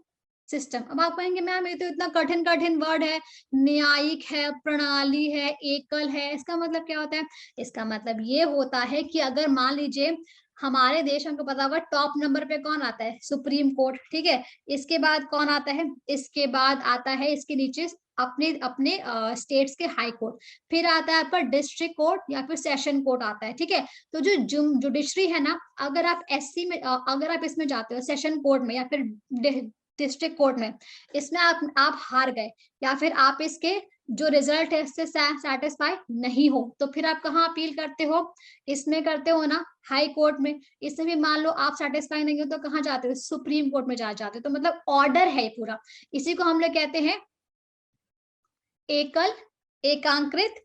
सिस्टम। अब आप कहेंगे मैम ये तो इतना कठिन कठिन वर्ड है, न्यायिक है, प्रणाली है, एकल है, इसका मतलब क्या होता है। इसका मतलब ये होता है कि अगर मान लीजिए हमारे देश, हमको पता होगा टॉप नंबर पे कौन आता है, सुप्रीम कोर्ट, ठीक है। इसके बाद कौन आता है, इसके बाद आता है इसके नीचे अपने अपने स्टेट्स के हाई कोर्ट, फिर आता है आपका डिस्ट्रिक्ट कोर्ट या फिर सेशन कोर्ट आता है, ठीक है। तो जो जुडिशरी है ना, अगर आप एससी में अगर आप इसमें जाते हो सेशन कोर्ट में या फिर डिस्ट्रिक्ट कोर्ट में, इसमें आप हार गए या फिर आप इसके जो रिजल्ट है इससे सेटिस्फाई नहीं हो, तो फिर आप कहाँ अपील करते हो, इसमें करते हो ना, हाई कोर्ट में। इसमें भी मान लो आप सेटिस्फाई नहीं हो तो कहाँ जाते हो, सुप्रीम कोर्ट में जाते हो। तो मतलब ऑर्डर है पूरा, इसी को हम लोग कहते हैं एकल एकांकृत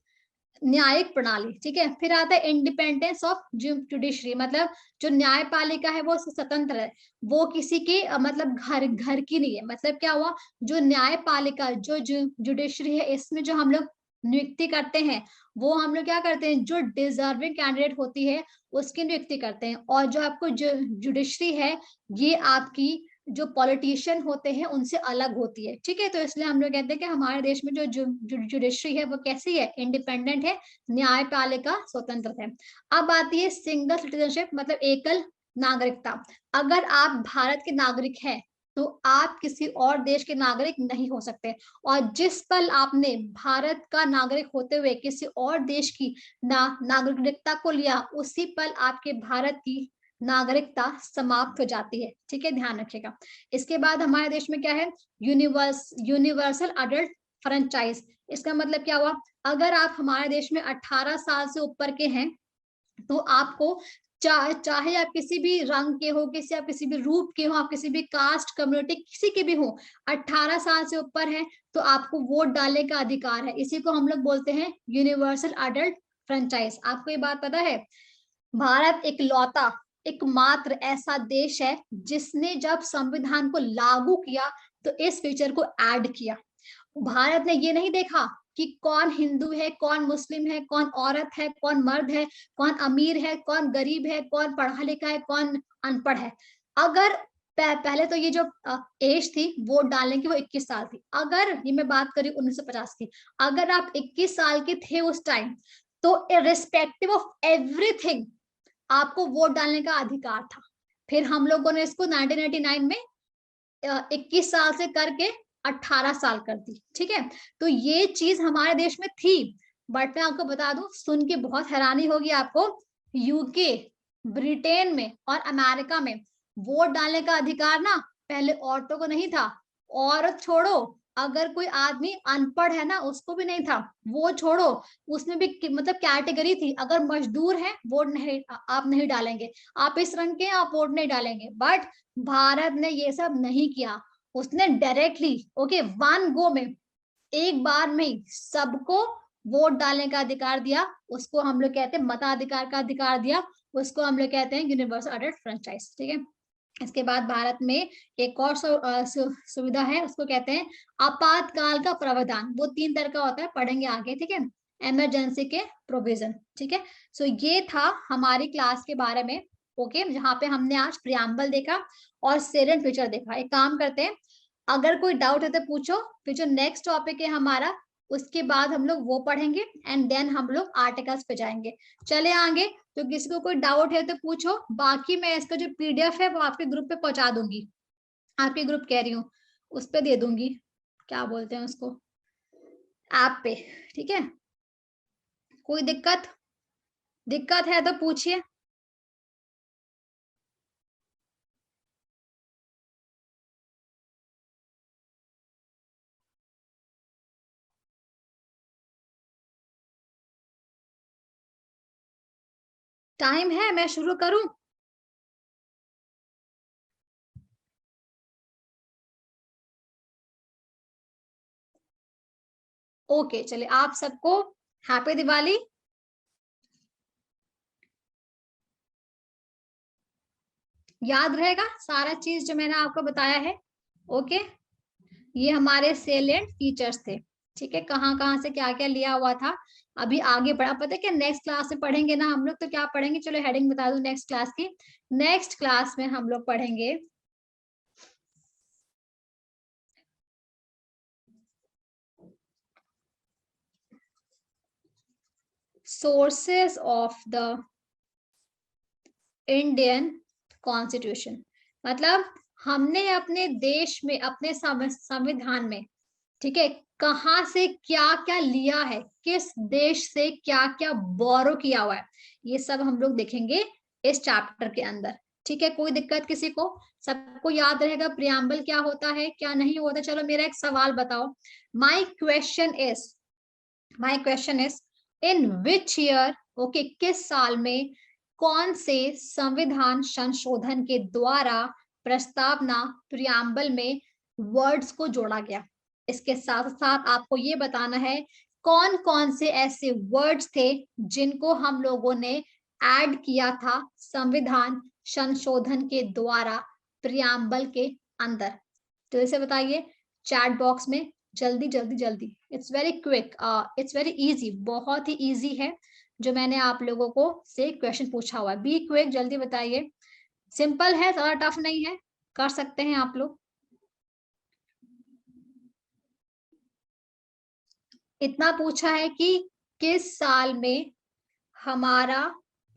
न्यायिक प्रणाली, ठीक है। फिर आता है इंडिपेंडेंस ऑफ जुडिशरी, मतलब जो न्यायपालिका है वो स्वतंत्र है, वो किसी के मतलब घर की नहीं है। मतलब क्या हुआ, जो न्यायपालिका जो जुडिशरी है इसमें जो हम लोग नियुक्ति करते हैं, वो हम लोग क्या करते हैं, जो डिजर्विंग कैंडिडेट होती है उसकी नियुक्ति करते हैं। और जो आपको जो जुडिशरी है ये आपकी जो पॉलिटिशियन होते हैं उनसे अलग होती है, ठीक है। तो इसलिए हम लोग कहते हैं कि हमारे देश में जो जुडिशरी है वो कैसी है, इंडिपेंडेंट है, न्यायपालिका स्वतंत्र है। अब आती है सिंगल सिटीजनशिप, मतलब एकल नागरिकता। अगर आप भारत के नागरिक हैं तो आप किसी और देश के नागरिक नहीं हो सकते, और जिस पल आपने भारत का नागरिक होते हुए किसी और देश की नागरिकता को लिया, उसी पल आपके भारत की नागरिकता समाप्त हो जाती है, ठीक है, ध्यान रखिएगा। इसके बाद हमारे देश में क्या है, यूनिवर्सल अडल्ट फ्रेंचाइज। इसका मतलब क्या हुआ, अगर आप हमारे देश में 18 साल से ऊपर के हैं तो आपको चाहे आप किसी भी रंग के हो, आप किसी भी रूप के हो, आप किसी भी कास्ट कम्युनिटी किसी के भी हो, 18 साल से ऊपर है तो आपको वोट डालने का अधिकार है। इसी को हम लोग बोलते हैं यूनिवर्सल अडल्ट फ्रेंचाइज। आपको ये बात पता है, भारत इकलौता एकमात्र ऐसा देश है जिसने जब संविधान को लागू किया तो इस फीचर को ऐड किया। भारत ने ये नहीं देखा कि कौन हिंदू है, कौन मुस्लिम है, कौन औरत है, कौन मर्द है, कौन अमीर है, कौन गरीब है, कौन पढ़ा लिखा है, कौन अनपढ़ है। अगर पहले तो ये जो एज थी वोट डालने की वो 21 साल थी। अगर ये मैं बात करी 1950 की, अगर आप 21 साल के थे उस टाइम तो इररिस्पेक्टिव ऑफ एवरीथिंग आपको वोट डालने का अधिकार था। फिर हम लोगों ने इसको 1999 में 21 साल से करके 18 साल कर दी, ठीक है। तो ये चीज हमारे देश में थी, बट मैं आपको बता दूं, सुन के बहुत हैरानी होगी आपको, यूके, ब्रिटेन में और अमेरिका में वोट डालने का अधिकार ना पहले औरतों को नहीं था। औरत छोड़ो, अगर कोई आदमी अनपढ़ है ना उसको भी नहीं था, वो छोड़ो, उसमें भी मतलब कैटेगरी थी, अगर मजदूर है वोट नहीं, आप नहीं डालेंगे, आप इस रंग के आप वोट नहीं डालेंगे। बट भारत ने ये सब नहीं किया, उसने डायरेक्टली ओके वन गो में, एक बार में ही सबको वोट डालने का अधिकार दिया, उसको हम लोग कहते हैं मताधिकार का अधिकार दिया, उसको हम लोग कहते हैं यूनिवर्सल अडल्ट फ्रेंचाइज। ठीक है, इसके बाद भारत में एक और सुविधा है, उसको कहते हैं आपातकाल का प्रावधान। वो 3 तरह का होता है, पढ़ेंगे आगे। ठीक है, इमरजेंसी के प्रोविजन। ठीक है, सो ये था हमारी क्लास के बारे में। ओके, जहाँ पे हमने आज प्रियम्बल देखा और सेलेंट फीचर देखा। एक काम करते हैं, अगर कोई डाउट है तो पूछो, फिर जो नेक्स्ट टॉपिक है हमारा उसके बाद हम लोग वो पढ़ेंगे एंड देन हम लोग आर्टिकल्स पे जाएंगे। चले आगे, तो किसी को कोई डाउट है तो पूछो, बाकी मैं इसका जो पीडीएफ है वो आपके ग्रुप पे पहुंचा दूंगी, आपके ग्रुप कह रही हूँ उस पे दे दूंगी, क्या बोलते हैं उसको, ऐप पे। ठीक है, कोई दिक्कत दिक्कत है तो पूछिए। टाइम है, मैं शुरू करूं? ओके, चलिए, आप सबको हैप्पी दिवाली। याद रहेगा सारा चीज जो मैंने आपको बताया है? ओके, ये हमारे सेलेंट फीचर्स थे। ठीक है, कहाँ कहाँ से क्या क्या लिया हुआ था, अभी आगे बढ़ा। पता है क्या नेक्स्ट क्लास में पढ़ेंगे ना हम लोग, तो क्या पढ़ेंगे, चलो हेडिंग बता दूं नेक्स्ट क्लास की। नेक्स्ट क्लास में हम लोग पढ़ेंगे sources of the Indian constitution. मतलब हमने अपने देश में, अपने संविधान में, ठीक है, कहाँ से क्या क्या लिया है, किस देश से क्या क्या बोरो किया हुआ है, ये सब हम लोग देखेंगे इस चैप्टर के अंदर। ठीक है, कोई दिक्कत किसी को? सबको याद रहेगा प्रियम्बल क्या होता है क्या नहीं होता? चलो मेरा एक सवाल बताओ। My question is my question is in which year, okay, किस साल में कौन से संविधान संशोधन के द्वारा प्रस्तावना प्रियम्बल में वर्ड्स को जोड़ा गया? इसके साथ साथ आपको ये बताना है कौन कौन से ऐसे वर्ड्स थे जिनको हम लोगों ने ऐड किया था संविधान संशोधन के द्वारा प्रियम्बल के अंदर। तो इसे बताइए चैट बॉक्स में, जल्दी जल्दी जल्दी। It's very quick, it's very easy, बहुत ही इजी है जो मैंने आप लोगों को से क्वेश्चन पूछा हुआ है। बी क्विक, जल्दी बताइए। सिंपल है, ज्यादा टफ नहीं है, कर सकते हैं आप लोग। इतना पूछा है कि किस साल में हमारा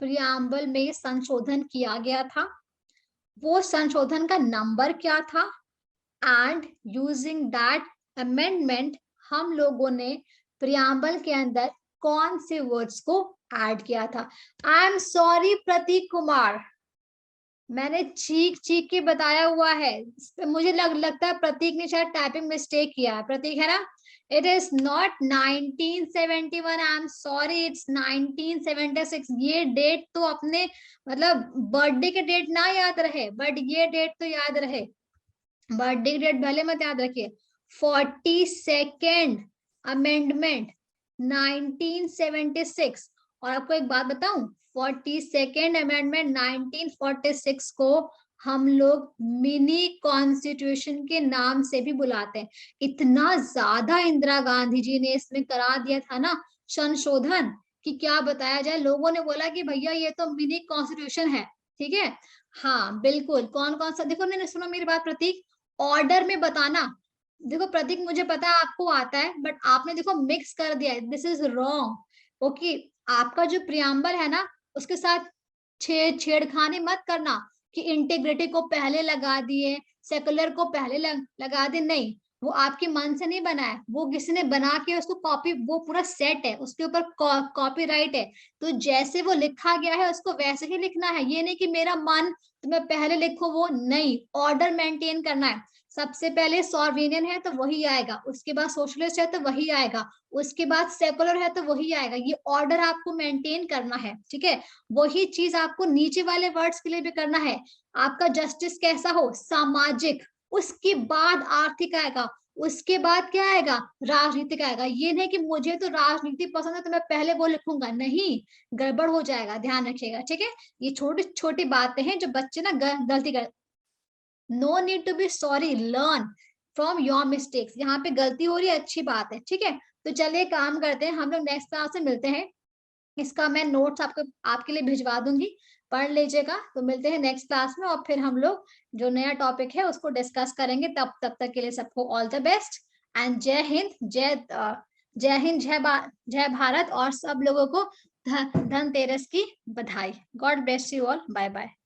प्रियम्बल में संशोधन किया गया था, वो संशोधन का नंबर क्या था, एंड यूजिंग दैट अमेंडमेंट हम लोगों ने प्रियम्बल के अंदर कौन से वर्ड्स को ऐड किया था। आई एम सॉरी प्रतीक कुमार, मैंने चीख चीख के बताया हुआ है। मुझे लगता है प्रतीक ने शायद टाइपिंग मिस्टेक किया है, प्रतीक है ना? It is not 1971, I am sorry, it's 1976। ये डेट तो अपने मतलब बर्थडे के डेट ना याद रहे, बट ये डेट तो याद रहे। बर्थडे की डेट भले मत याद रखिए। 42nd amendment 1976। और आपको एक बात बताऊं, 42nd अमेंडमेंट 1946 को हम लोग मिनी कॉन्स्टिट्यूशन के नाम से भी बुलाते हैं। इतना ज्यादा इंदिरा गांधी जी ने इसमें करा दिया था ना संशोधन कि क्या बताया जाए। लोगों ने बोला कि भैया ये तो मिनी कॉन्स्टिट्यूशन है। ठीक है, हाँ बिल्कुल। कौन कौन सा, देखो नहीं सुनो मेरी बात प्रतीक, ऑर्डर में बताना। देखो प्रतीक, मुझे पता है आपको आता है, बट आपने देखो मिक्स कर दिया है, दिस इज रॉन्ग। ओके, आपका जो प्रियम्बल है ना उसके साथ छेड़खानी मत करना कि इंटीग्रिटी को पहले लगा दिए, सेकुलर को पहले लगा दिए, नहीं। वो आपके मन से नहीं बना है, वो किसी ने बना के उसको कॉपी, वो पूरा सेट है, उसके ऊपर कॉपीराइट है। तो जैसे वो लिखा गया है उसको वैसे ही लिखना है। ये नहीं कि मेरा मन तो मैं पहले लिखूं, वो नहीं, ऑर्डर मेंटेन करना है। सबसे पहले सॉर्वेनियन है तो वही आएगा, उसके बाद सोशलिस्ट है तो वही आएगा, उसके बाद सेकुलर है तो वही आएगा। ये ऑर्डर आपको मेंटेन करना है, ठीक है। वही चीज आपको नीचे वाले वर्ड्स के लिए भी करना है। आपका जस्टिस कैसा हो, सामाजिक, उसके बाद आर्थिक आएगा, उसके बाद क्या आएगा, राजनीतिक आएगा। ये नहीं कि मुझे तो राजनीति पसंद है तो मैं पहले वो लिखूंगा, नहीं, गड़बड़ हो जाएगा, ध्यान रखिएगा, ठीक है। ये छोटी छोटी बातें हैं जो बच्चे ना गलती कर। No need to be sorry, learn from your mistakes. यहाँ पे गलती हो रही है, अच्छी बात है, ठीक है। तो चलिए काम करते हैं, हम लोग नेक्स्ट क्लास में मिलते हैं। इसका मैं नोट्स आपको आपके लिए भिजवा दूंगी, पढ़ लीजिएगा। तो मिलते हैं नेक्स्ट क्लास में, और फिर हम लोग जो नया टॉपिक है उसको डिस्कस करेंगे। तब तक के लिए सबको ऑल द बेस्ट एंड जय हिंद, जय हिंद, जय भारत, और सब लोगों को धनतेरस की बधाई। God bless you all, bye bye.